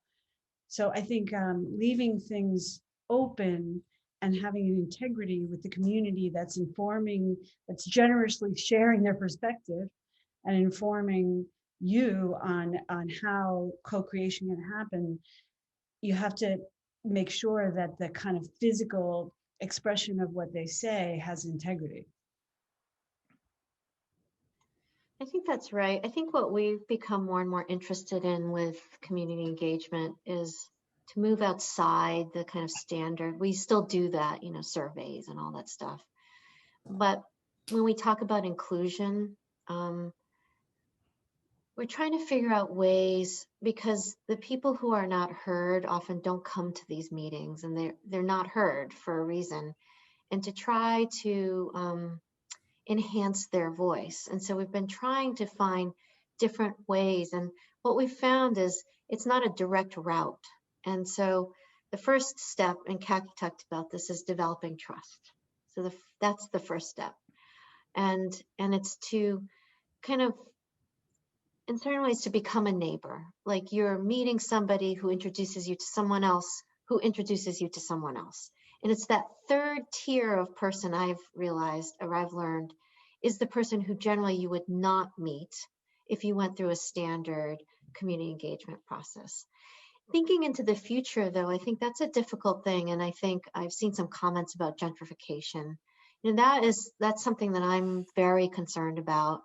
So I think leaving things open and having an integrity with the community that's informing, that's generously sharing their perspective and informing you on how co-creation can happen, you have to make sure that the kind of physical expression of what they say has integrity. I think that's right. I think what we've become more and more interested in with community engagement is to move outside the kind of standard. We still do that, surveys and all that stuff. But when we talk about inclusion, we're trying to figure out ways, because the people who are not heard often don't come to these meetings, and they're not heard for a reason, and to try to enhance their voice. And so we've been trying to find different ways. And what we found is it's not a direct route. And so the first step, and Kaki talked about this, is developing trust. So that's the first step. And it's to kind of, in certain ways, to become a neighbor. Like you're meeting somebody who introduces you to someone else, who introduces you to someone else. And it's that third tier of person I've realized, or I've learned, is the person who generally you would not meet if you went through a standard community engagement process. Thinking into the future, though, I think that's a difficult thing. And I think I've seen some comments about gentrification. That's something that I'm very concerned about.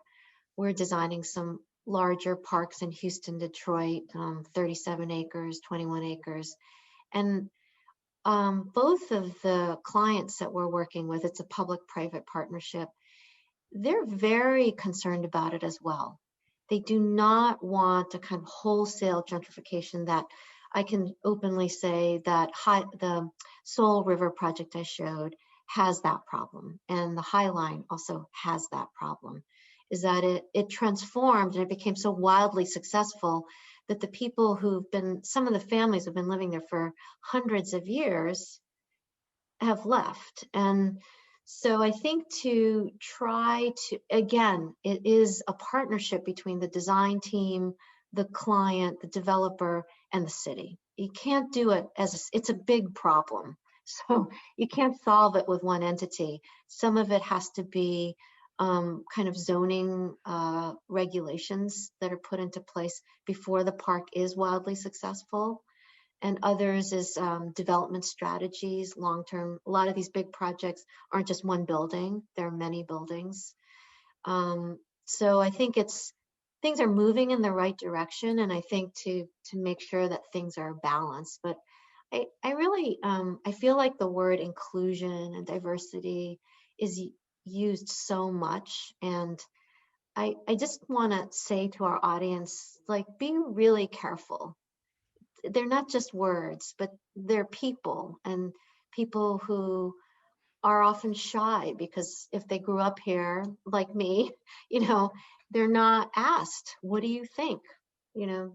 We're designing some larger parks in Houston, Detroit, 37 acres, 21 acres. And both of the clients that we're working with, it's a public-private partnership, they're very concerned about it as well. They do not want a kind of wholesale gentrification that I can openly say that the Soul River project I showed has that problem. And the High Line also has that problem, is that it transformed and it became so wildly successful that the people some of the families who've been living there for hundreds of years have left. And so I think to try to, again, it is a partnership between the design team, the client, the developer, and the city. You can't do it it's a big problem. So you can't solve it with one entity. Some of it has to be kind of zoning regulations that are put into place before the park is wildly successful. And others is development strategies, long-term. A lot of these big projects aren't just one building, there are many buildings. So I think things are moving in the right direction, and I think to make sure that things are balanced. But I really, I feel like the word inclusion and diversity is used so much. And I just want to say to our audience, like, be really careful. They're not just words, but they're people, and people who are often shy because if they grew up here like me, they're not asked, what do you think? They're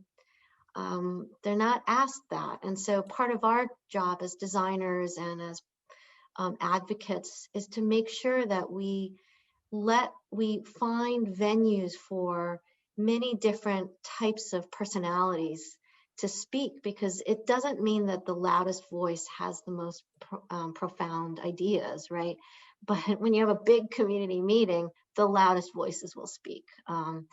not asked that. And so part of our job as designers and as advocates is to make sure that we find venues for many different types of personalities to speak, because it doesn't mean that the loudest voice has the most profound ideas, right? But when you have a big community meeting, the loudest voices will speak. And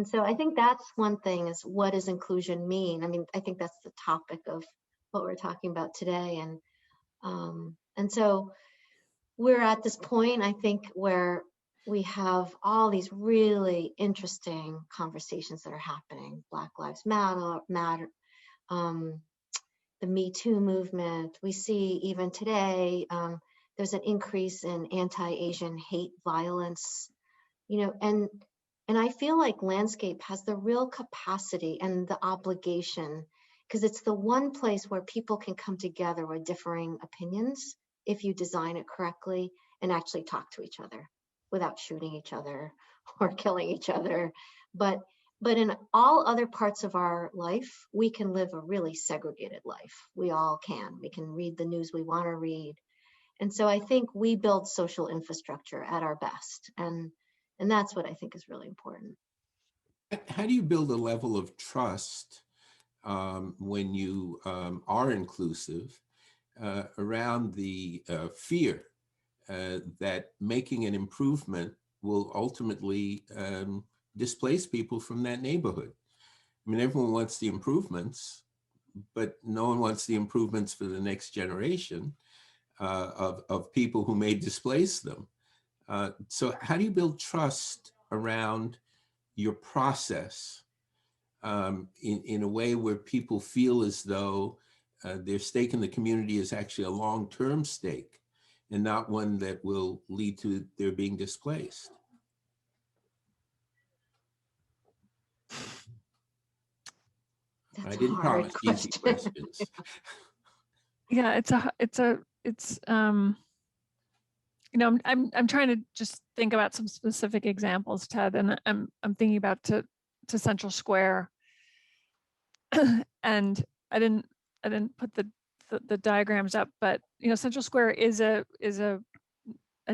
so I think that's one thing, is what does inclusion mean? I mean, I think that's the topic of what we're talking about today. And so we're at this point, I think, where we have all these really interesting conversations that are happening. Black Lives Matter, the Me Too movement. We see even today, there's an increase in anti-Asian hate violence, and I feel like landscape has the real capacity and the obligation, because it's the one place where people can come together with differing opinions if you design it correctly and actually talk to each other without shooting each other or killing each other. But in all other parts of our life, we can live a really segregated life. We all can. We can read the news we want to read. And so I think we build social infrastructure at our best. And that's what I think is really important. How do you build a level of trust when you are inclusive around the fear that making an improvement will ultimately displace people from that neighborhood? I mean, everyone wants the improvements, but no one wants the improvements for the next generation of people who may displace them. So how do you build trust around your process in a way where people feel as though their stake in the community is actually a long-term stake and not one that will lead to their being displaced? That's I didn't promise easy questions. Yeah, I'm trying to just think about some specific examples, Ted, and I'm thinking about to Central Square, and I didn't put the diagrams up, but Central Square is a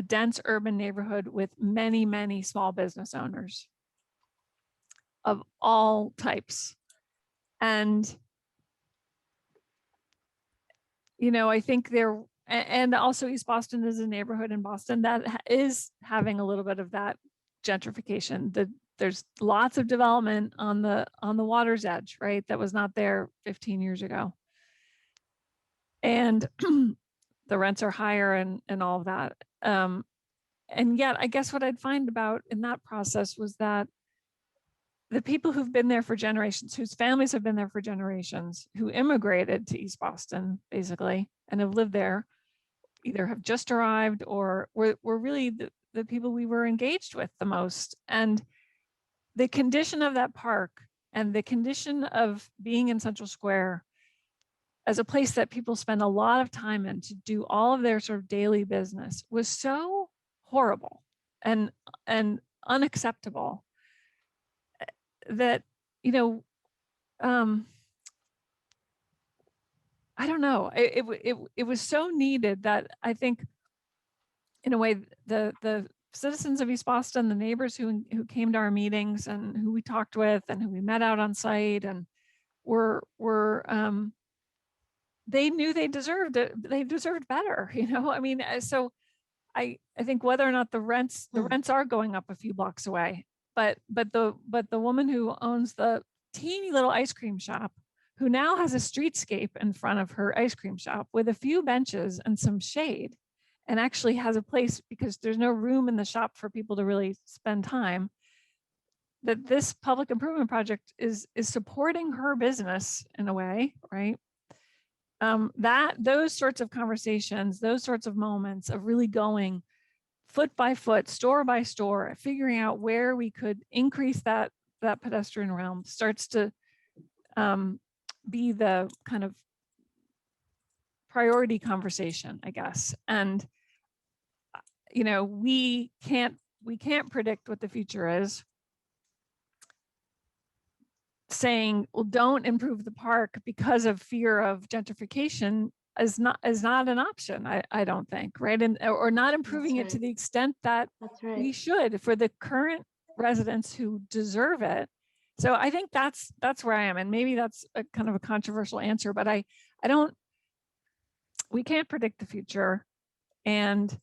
dense urban neighborhood with many small business owners of all types, and I think and also East Boston is a neighborhood in Boston that is having a little bit of that gentrification. There's lots of development on the water's edge, right? That was not there 15 years ago. And the rents are higher and all of that. And yet, I guess what I'd find about in that process was that the people who've been there for generations, whose families have been there for generations, who immigrated to East Boston, basically, and have lived there, either have just arrived or were really the people we were engaged with the most. And the condition of that park and the condition of being in Central Square as a place that people spend a lot of time in to do all of their sort of daily business was so horrible and unacceptable that, I don't know, it was so needed that I think, in a way, the citizens of East Boston, the neighbors who came to our meetings and who we talked with and who we met out on site and they knew they deserved it. They deserved better, you know. I mean, so I think whether or not the rents are going up a few blocks away, but the woman who owns the teeny little ice cream shop, who now has a streetscape in front of her ice cream shop with a few benches and some shade, and actually has a place because there's no room in the shop for people to really spend time, that this public improvement project is supporting her business in a way, right? That those sorts of conversations, those sorts of moments of really going foot by foot, store by store, figuring out where we could increase that pedestrian realm starts to be the kind of priority conversation, I guess. And you know, we can't predict what the future is. Saying, well, don't improve the park because of fear of gentrification is not an option, I don't think, right? And or not improving it to the extent that we should for the current residents who deserve it. So I think that's where I am, and maybe that's a kind of a controversial answer, but we can't predict the future, and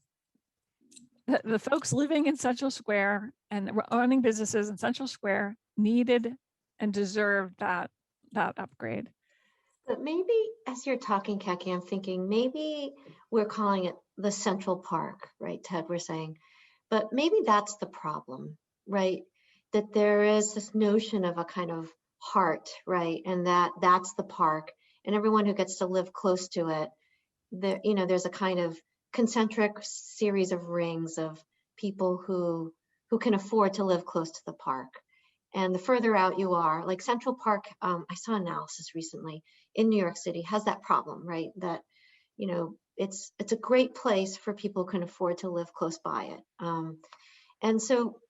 the folks living in Central Square and owning businesses in Central Square needed and deserved that upgrade. But maybe as you're talking, Kaki, I'm thinking maybe we're calling it the Central Park, right, Ted, we're saying, but maybe that's the problem, right? That there is this notion of a kind of heart, right? And that's the park, and everyone who gets to live close to it, there's a kind of concentric series of rings of people who can afford to live close to the park. And the further out you are, like Central Park, I saw analysis recently in New York City has that problem, right? That, it's a great place for people who can afford to live close by it. And so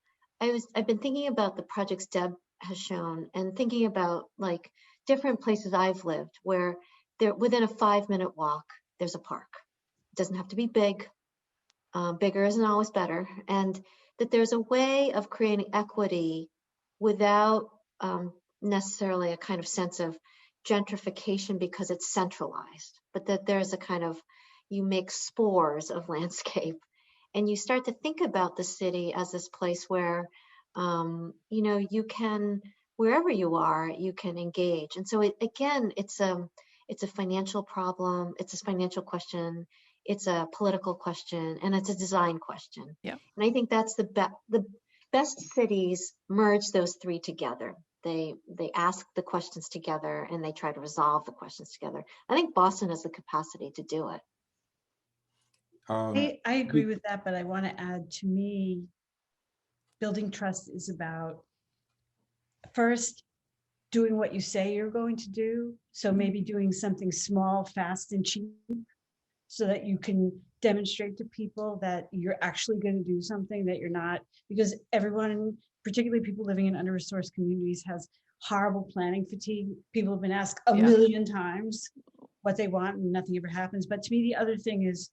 I've been thinking about the projects Deb has shown and thinking about like different places I've lived where they're within a 5-minute walk, there's a park. It doesn't have to be big. Bigger isn't always better. And that there's a way of creating equity without necessarily a kind of sense of gentrification because it's centralized, but that there's a kind of, you make spores of landscape and you start to think about the city as this place where, you can, wherever you are, you can engage. And so it's a financial problem, it's a financial question, it's a political question, and it's a design question. Yeah. And I think that's the best cities merge those three together. They ask the questions together and they try to resolve the questions together. I think Boston has the capacity to do it. I agree with that, but I want to add, to me, building trust is about first doing what you say you're going to do. So maybe doing something small, fast, and cheap so that you can demonstrate to people that you're actually going to do something, that you're not, because everyone, particularly people living in under-resourced communities, has horrible planning fatigue. People have been asked a million times what they want and nothing ever happens. But to me, the other thing is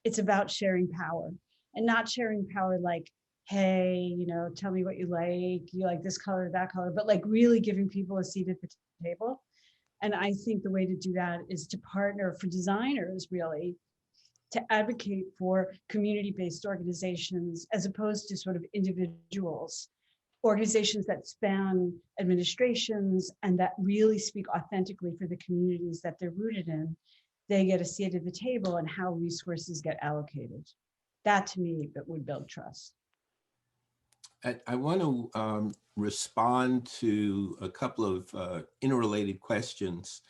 it's about sharing power, and not sharing power like, hey, tell me what you like this color, that color, but like really giving people a seat at the table. And I think the way to do that is to partner for designers, really, to advocate for community-based organizations as opposed to sort of individuals, organizations that span administrations and that really speak authentically for the communities that they're rooted in. They get a seat at the table and how resources get allocated. That to me, that would build trust. I want to respond to a couple of interrelated questions.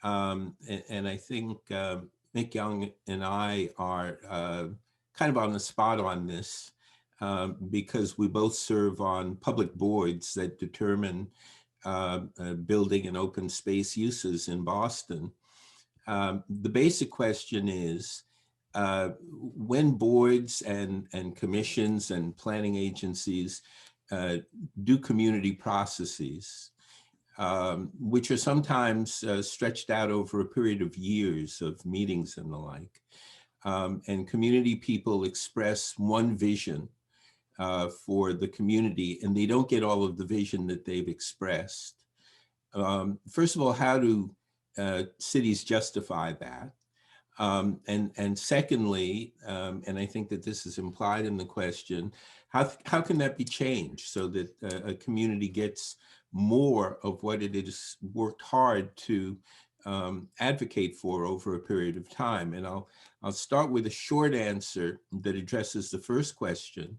And I think Mikyoung and I are kind of on the spot on this because we both serve on public boards that determine building and open space uses in Boston. The basic question is, when boards and commissions and planning agencies do community processes, which are sometimes stretched out over a period of years of meetings and the like, and community people express one vision for the community, and they don't get all of the vision that they've expressed. First of all, how do cities justify that? And secondly, and I think that this is implied in the question, how can that be changed so that a community gets more of what it has worked hard to advocate for over a period of time? And I'll start with a short answer that addresses the first question.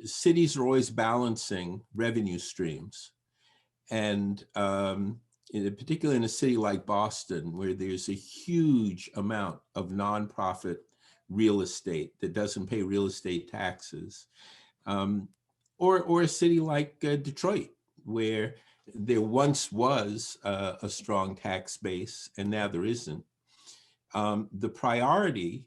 Cities are always balancing revenue streams. And particularly in a city like Boston, where there's a huge amount of nonprofit real estate that doesn't pay real estate taxes, or a city like Detroit, where there once was a strong tax base and now there isn't. The priority,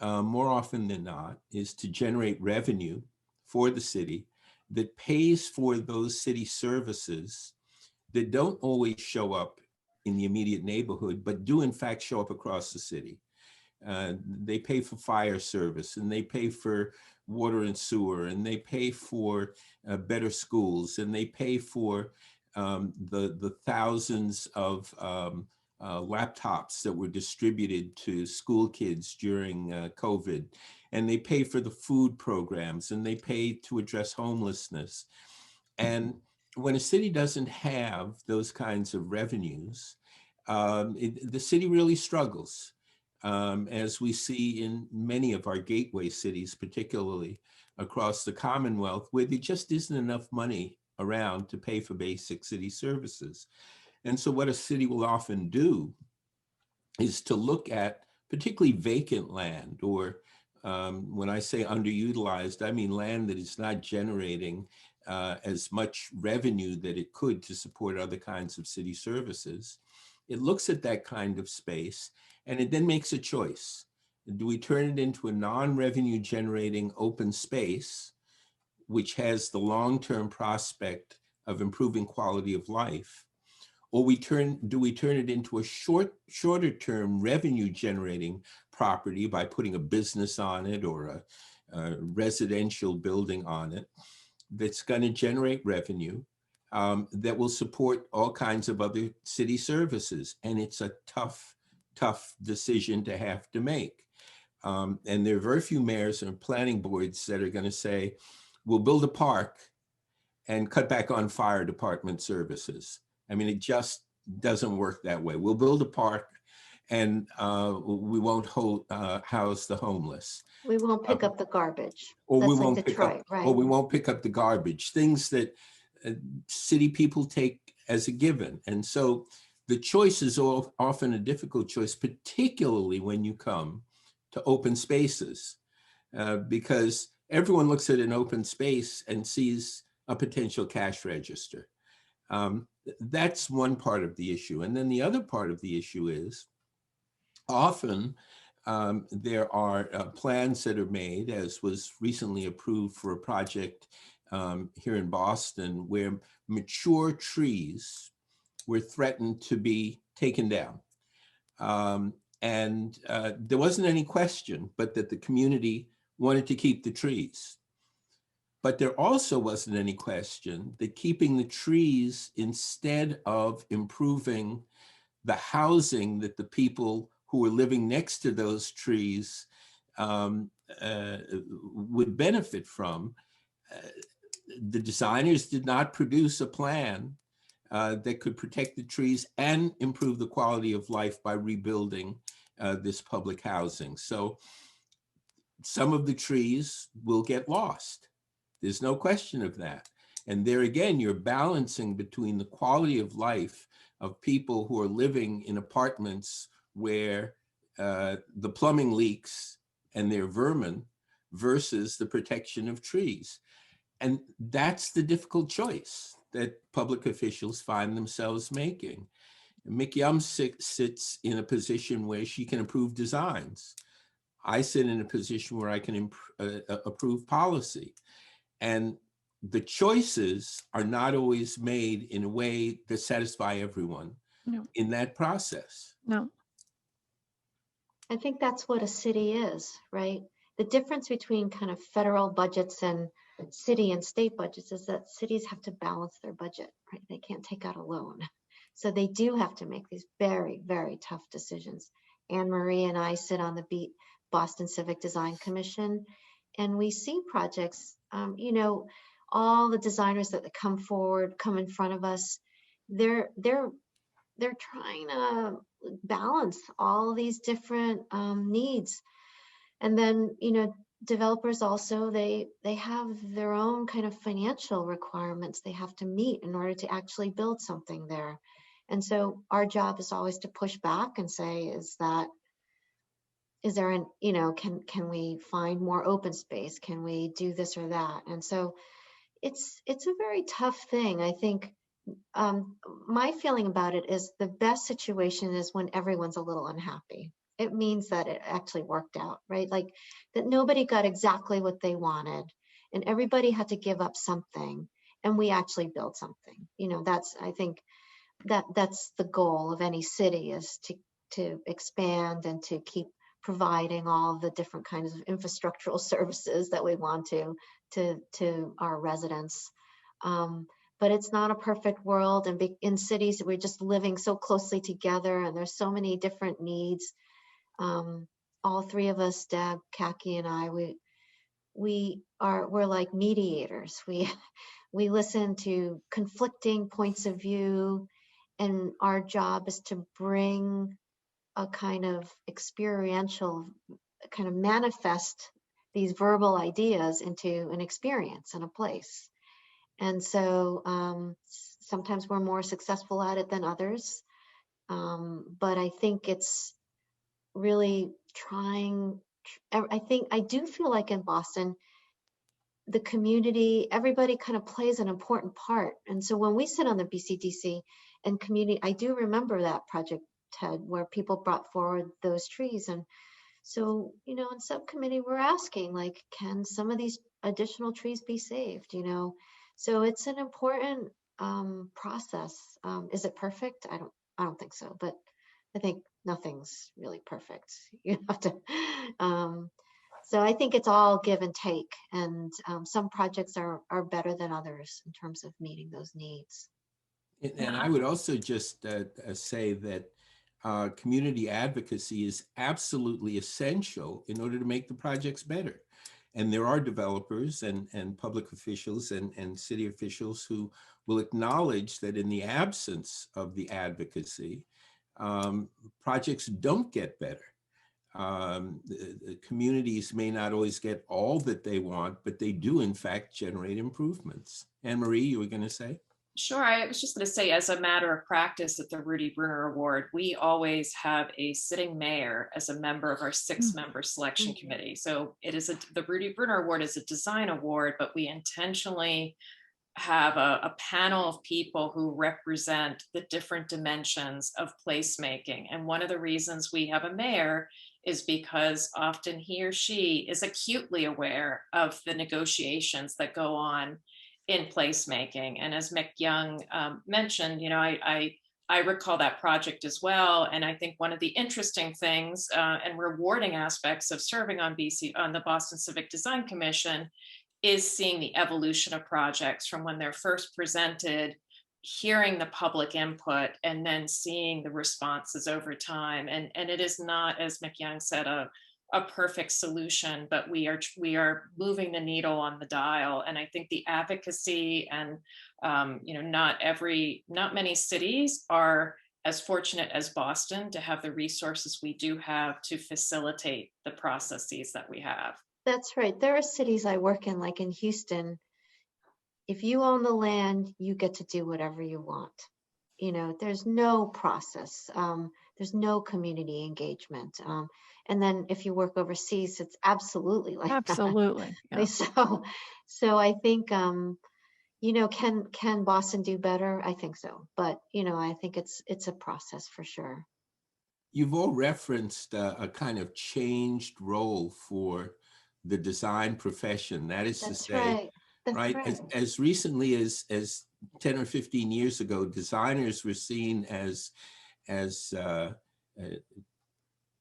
more often than not, is to generate revenue for the city that pays for those city services that don't always show up in the immediate neighborhood, but do in fact show up across the city. They pay for fire service, and they pay for water and sewer, and they pay for better schools, and they pay for the thousands of laptops that were distributed to school kids during COVID, and they pay for the food programs, and they pay to address homelessness. And when a city doesn't have those kinds of revenues, the city really struggles, as we see in many of our gateway cities, particularly across the Commonwealth, where there just isn't enough money around to pay for basic city services. And so what a city will often do is to look at particularly vacant land, or when I say underutilized, I mean land that is not generating as much revenue that it could to support other kinds of city services. It looks at that kind of space and it then makes a choice. Do we turn it into a non-revenue generating open space, which has the long-term prospect of improving quality of life? Or do we turn it into a shorter term revenue generating property by putting a business on it or a residential building on it that's going to generate revenue that will support all kinds of other city services? And it's a tough decision to have to make. And there are very few mayors and planning boards that are going to say, we'll build a park and cut back on fire department services. I mean, it just doesn't work that way. We'll build a park and we won't house the homeless. We won't pick up the garbage. Or That's we like won't Detroit, pick up, right? or we won't pick up the garbage, things that city people take as a given. And so the choice is often a difficult choice, particularly when you come to open spaces, because everyone looks at an open space and sees a potential cash register. That's one part of the issue. And then the other part of the issue is often there are plans that are made, as was recently approved for a project here in Boston, where mature trees were threatened to be taken down. And there wasn't any question but that the community wanted to keep the trees. But there also wasn't any question that keeping the trees instead of improving the housing that the people who were living next to those trees would benefit from, the designers did not produce a plan that could protect the trees and improve the quality of life by rebuilding this public housing. So some of the trees will get lost. There's no question of that. And there again, you're balancing between the quality of life of people who are living in apartments where the plumbing leaks and they're vermin versus the protection of trees. And that's the difficult choice that public officials find themselves making. Mikyoung sits in a position where she can approve designs. I sit in a position where I can approve policy. And the choices are not always made in a way that satisfy everyone in that process. No. I think that's what a city is, right? The difference between kind of federal budgets and city and state budgets is that cities have to balance their budget, right? They can't take out a loan. So they do have to make these very, very tough decisions. Anne Marie and I sit on the Boston Civic Design Commission, and we see projects, you know, all the designers that come forward, come in front of us, they're trying to balance all these different needs. And then, you know, developers also, they have their own kind of financial requirements they have to meet in order to actually build something there. And so our job is always to push back and say, is there an, you know, can we find more open space? Can we do this or that? And so it's a very tough thing. I think my feeling about it is the best situation is when everyone's a little unhappy. It means that it actually worked out, right? Like that nobody got exactly what they wanted and everybody had to give up something and we actually built something. You know, that's, I think that's the goal of any city, is to expand and to keep providing all the different kinds of infrastructural services that we want to our residents. But it's not a perfect world, and in cities we're just living so closely together and there's so many different needs. All three of us, Deb, Kaki, and I, we're like mediators. We listen to conflicting points of view, and our job is to bring a kind of experiential, kind of manifest these verbal ideas into an experience in a place. And so sometimes we're more successful at it than others. But I think it's really trying. I do feel like in Boston, the community, everybody kind of plays an important part. And so when we sit on the BCDC and community, I do remember that project, Ted, where people brought forward those trees. And so, you know, in subcommittee, we're asking, like, can some of these additional trees be saved, you know? So it's an important process. Is it perfect? I don't think so, but I think nothing's really perfect. You have to, so I think it's all give and take, and some projects are better than others in terms of meeting those needs. And I would also just say that community advocacy is absolutely essential in order to make the projects better. And there are developers and public officials and city officials who will acknowledge that in the absence of the advocacy, projects don't get better. The communities may not always get all that they want, but they do in fact generate improvements. Anne Marie, you were going to say? Sure. I was just going to say, as a matter of practice at the Rudy Bruner Award, we always have a sitting mayor as a member of our 6-member selection committee. So it is the Rudy Bruner Award is a design award, but we intentionally have a panel of people who represent the different dimensions of placemaking. And one of the reasons we have a mayor is because often he or she is acutely aware of the negotiations that go on in placemaking. And as Mikyoung mentioned, you know, I recall that project as well. And I think one of the interesting things and rewarding aspects of serving on the Boston Civic Design Commission is seeing the evolution of projects from when they're first presented, hearing the public input, and then seeing the responses over time. And it is not, as Mikyoung said, a perfect solution, but we are moving the needle on the dial. And I think the advocacy and you know, not many cities are as fortunate as Boston to have the resources we do have to facilitate the processes that we have. That's right. There are cities I work in, like in Houston. If you own the land, you get to do whatever you want. You know, there's no process. There's no community engagement. And then if you work overseas, it's absolutely like absolutely. That. Yeah. So I think, you know, can Boston do better? I think so. But, you know, I think it's a process for sure. You've all referenced a kind of changed role for the design profession. That is to say, right? As recently as 10 or 15 years ago, designers were seen as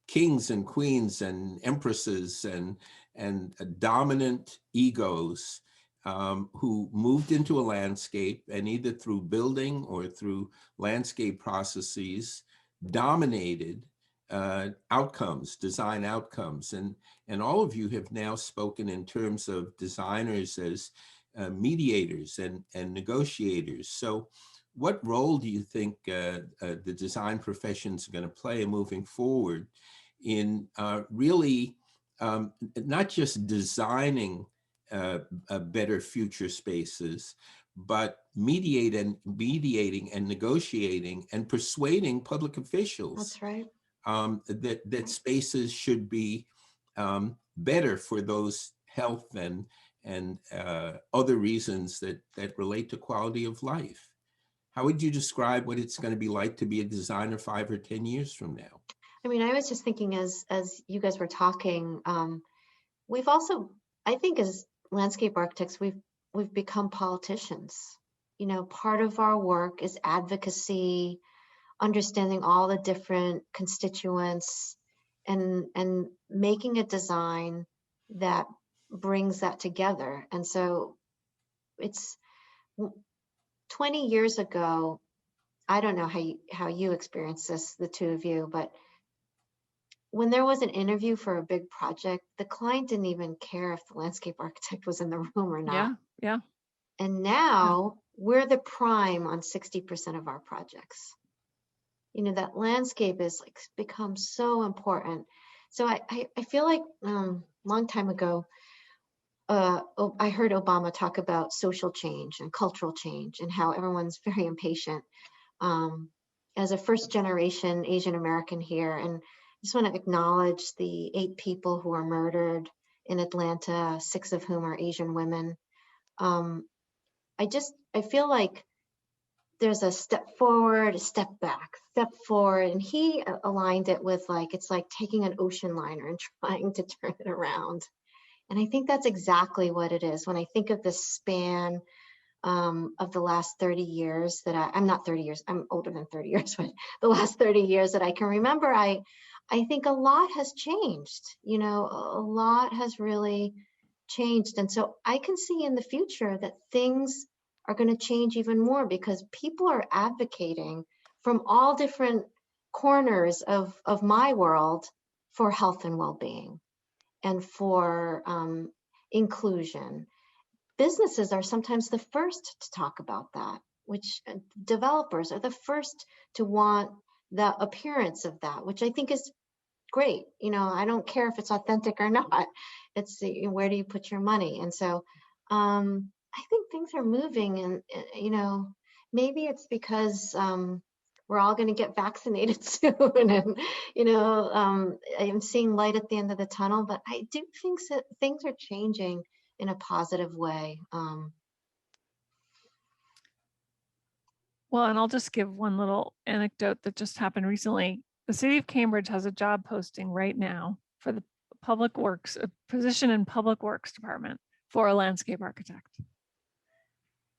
kings and queens and empresses and dominant egos who moved into a landscape and either through building or through landscape processes dominated outcomes, design outcomes. And all of you have now spoken in terms of designers as mediators and negotiators. So what role do you think the design professions are going to play moving forward in really not just designing better future spaces, but mediating and negotiating and persuading public officials? That's right. That spaces should be better for those health and other reasons that relate to quality of life. How would you describe what it's going to be like to be a designer 5 or 10 years from now? I mean, I was just thinking as you guys were talking, we've also, I think as landscape architects, we've become politicians. You know, part of our work is advocacy, understanding all the different constituents and making a design that brings that together. And so it's 20 years ago, I don't know how you experienced this, the two of you, but when there was an interview for a big project, the client didn't even care if the landscape architect was in the room or not. Yeah. And now we're the prime on 60% of our projects. You know, that landscape is like become so important. So I feel like long time ago, I heard Obama talk about social change and cultural change and how everyone's very impatient. As a first generation Asian American here, and I just want to acknowledge the 8 people who were murdered in Atlanta, 6 of whom are Asian women. I feel like there's a step forward, a step back, step forward. And he aligned it with like, it's like taking an ocean liner and trying to turn it around. And I think that's exactly what it is. When I think of the span of the last 30 years that I'm not 30 years, I'm older than 30 years, but the last 30 years that I can remember, I think a lot has changed. You know, a lot has really changed. And so I can see in the future that things are going to change even more because people are advocating from all different corners of my world for health and well-being and for inclusion. Businesses are sometimes the first to talk about that, which developers are the first to want the appearance of that, which I think is great. You know, I don't care if it's authentic or not. It's where do you put your money? And so I think things are moving, and you know, maybe it's because we're all going to get vaccinated soon, and you know, I'm seeing light at the end of the tunnel. But I do think that things are changing in a positive way. Well, and I'll just give one little anecdote that just happened recently. The city of Cambridge has a job posting right now for the public works, a position in public works department for a landscape architect.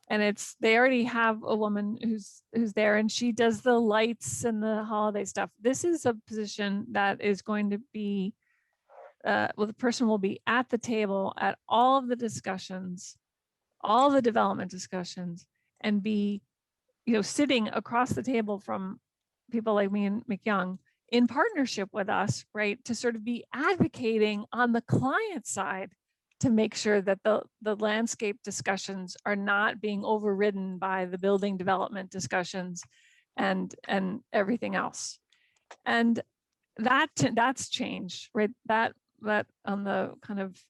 And they already have a woman who's there, and she does the lights and the holiday stuff. This is a position that is going to be, well, the person will be at the table at all of the discussions, all the development discussions, and be, you know, sitting across the table from people like me and Mikyoung in partnership with us, right, to sort of be advocating on the client side to make sure that the landscape discussions are not being overridden by the building development discussions and everything else. And that's changed, right? That on the kind of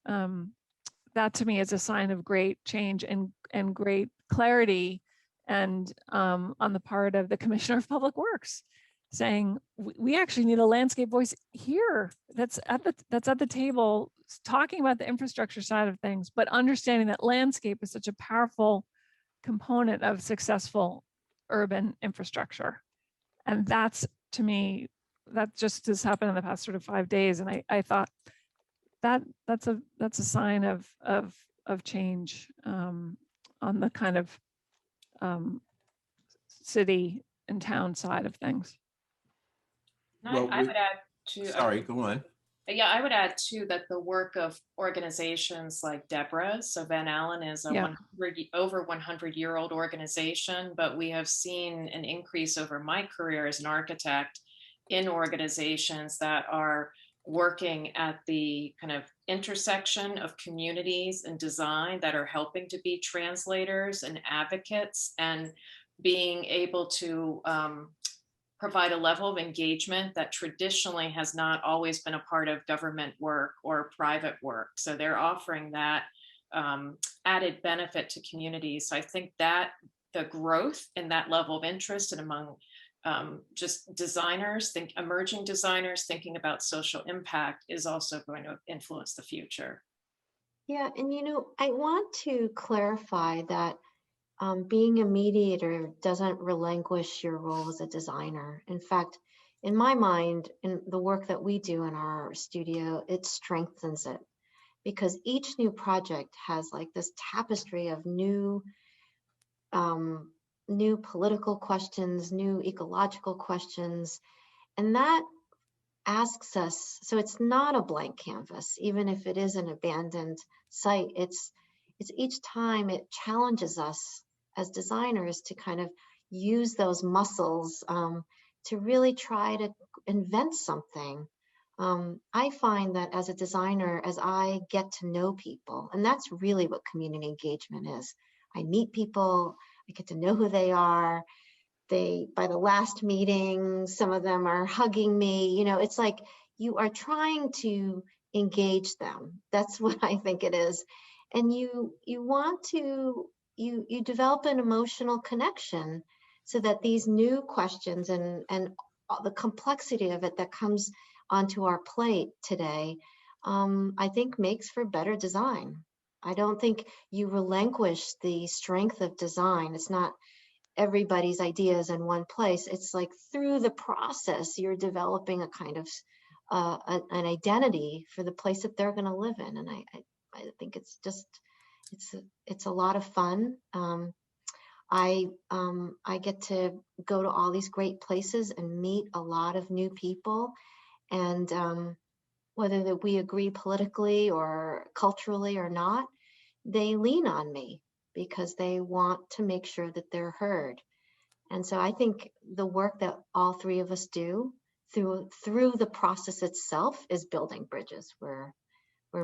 that to me is a sign of great change and great clarity, and on the part of the Commissioner of Public Works, saying we actually need a landscape voice here that's at the table talking about the infrastructure side of things, but understanding that landscape is such a powerful component of successful urban infrastructure. And that's, to me, that just has happened in the past sort of 5 days. And I thought that's a sign of change on the kind of city and town side of things. Well, I would add to. Sorry, go on. Yeah, I would add too that the work of organizations like Deborah, so Van Allen is a Yeah. over 100-year-old organization, but we have seen an increase over my career as an architect in organizations that are working at the kind of intersection of communities and design, that are helping to be translators and advocates, and being able to provide a level of engagement that traditionally has not always been a part of government work or private work. So they're offering that added benefit to communities. So I think that the growth in that level of interest and among just designers, emerging designers thinking about social impact is also going to influence the future. Yeah, and I want to clarify that being a mediator doesn't relinquish your role as a designer. In fact, in my mind, in the work that we do in our studio, it strengthens it, because each new project has like this tapestry of new political questions, new ecological questions, and that asks us, so it's not a blank canvas, even if it is an abandoned site. It's each time it challenges us as designers to kind of use those muscles to really try to invent something. I find that as a designer, as I get to know people, and that's really what community engagement is. I meet people, I get to know who they are. By the last meeting, some of them are hugging me. It's like you are trying to engage them. That's what I think it is. And you want to, you develop an emotional connection so that these new questions and the complexity of it that comes onto our plate today, I think makes for better design. I don't think you relinquish the strength of design. It's not everybody's ideas in one place. It's like through the process, you're developing a kind of an identity for the place that they're going to live in. And I think it's just, it's a lot of fun. I get to go to all these great places and meet a lot of new people, and whether that we agree politically or culturally or not, they lean on me because they want to make sure that they're heard. And so I think the work that all three of us do through the process itself is building bridges. We're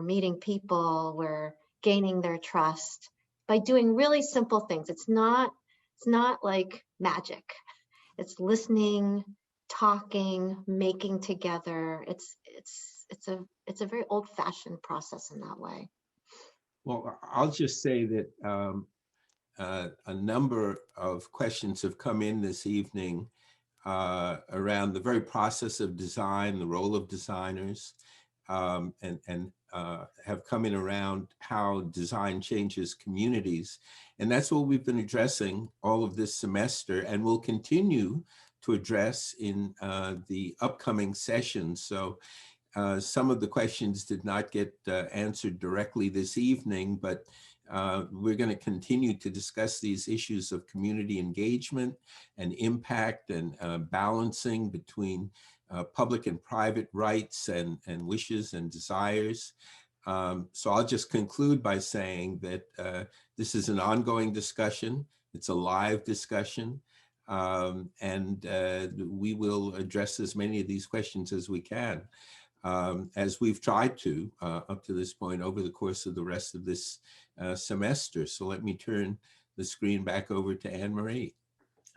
meeting people, we're gaining their trust by doing really simple things. It's not like magic. It's listening, talking, making together. It's a very old-fashioned process in that way. Well, I'll just say that a number of questions have come in this evening around the very process of design, the role of designers, and have come in around how design changes communities. And that's what we've been addressing all of this semester, and will continue to address in the upcoming sessions. So some of the questions did not get answered directly this evening, but we're going to continue to discuss these issues of community engagement and impact and balancing between public and private rights and wishes and desires. So I'll just conclude by saying that this is an ongoing discussion. It's a live discussion. And we will address as many of these questions as we can, as we've tried to up to this point over the course of the rest of this semester. So let me turn the screen back over to Anne-Marie.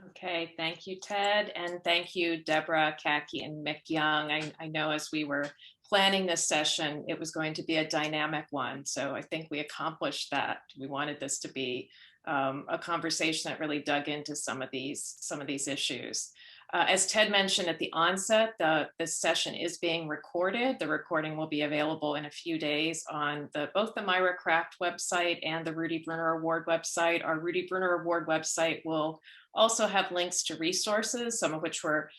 Okay, thank you, Ted. And thank you, Deborah, Kaki, and Mikyoung. I know as we were planning this session, it was going to be a dynamic one. So I think we accomplished that. We wanted this to be a conversation that really dug into some of these issues. As Ted mentioned at the onset, this session is being recorded. The recording will be available in a few days on both the Myra Kraft website and the Rudy Bruner Award website. Our Rudy Bruner Award website will also have links to resources, some of which were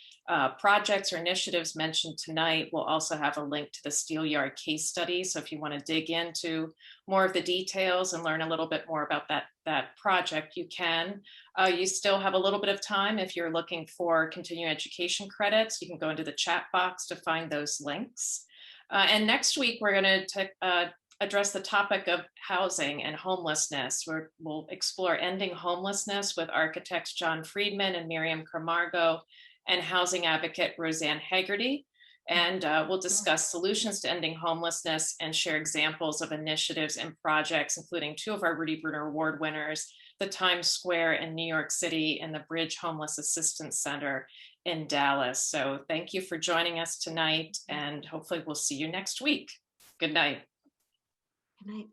projects or initiatives mentioned tonight. We'll also have a link to the Steelyard case study. So if you want to dig into more of the details and learn a little bit more about that project, you can. You still have a little bit of time if you're looking for continuing education credits. You can go into the chat box to find those links. And next week, we're going to address the topic of housing and homelessness. We'll explore ending homelessness with architects John Friedman and Miriam Camargo and housing advocate Roseanne Haggerty. And we'll discuss solutions to ending homelessness and share examples of initiatives and projects, including 2 of our Rudy Bruner Award winners, the Times Square in New York City and the Bridge Homeless Assistance Center in Dallas. So thank you for joining us tonight, and hopefully we'll see you next week. Good night. Good night.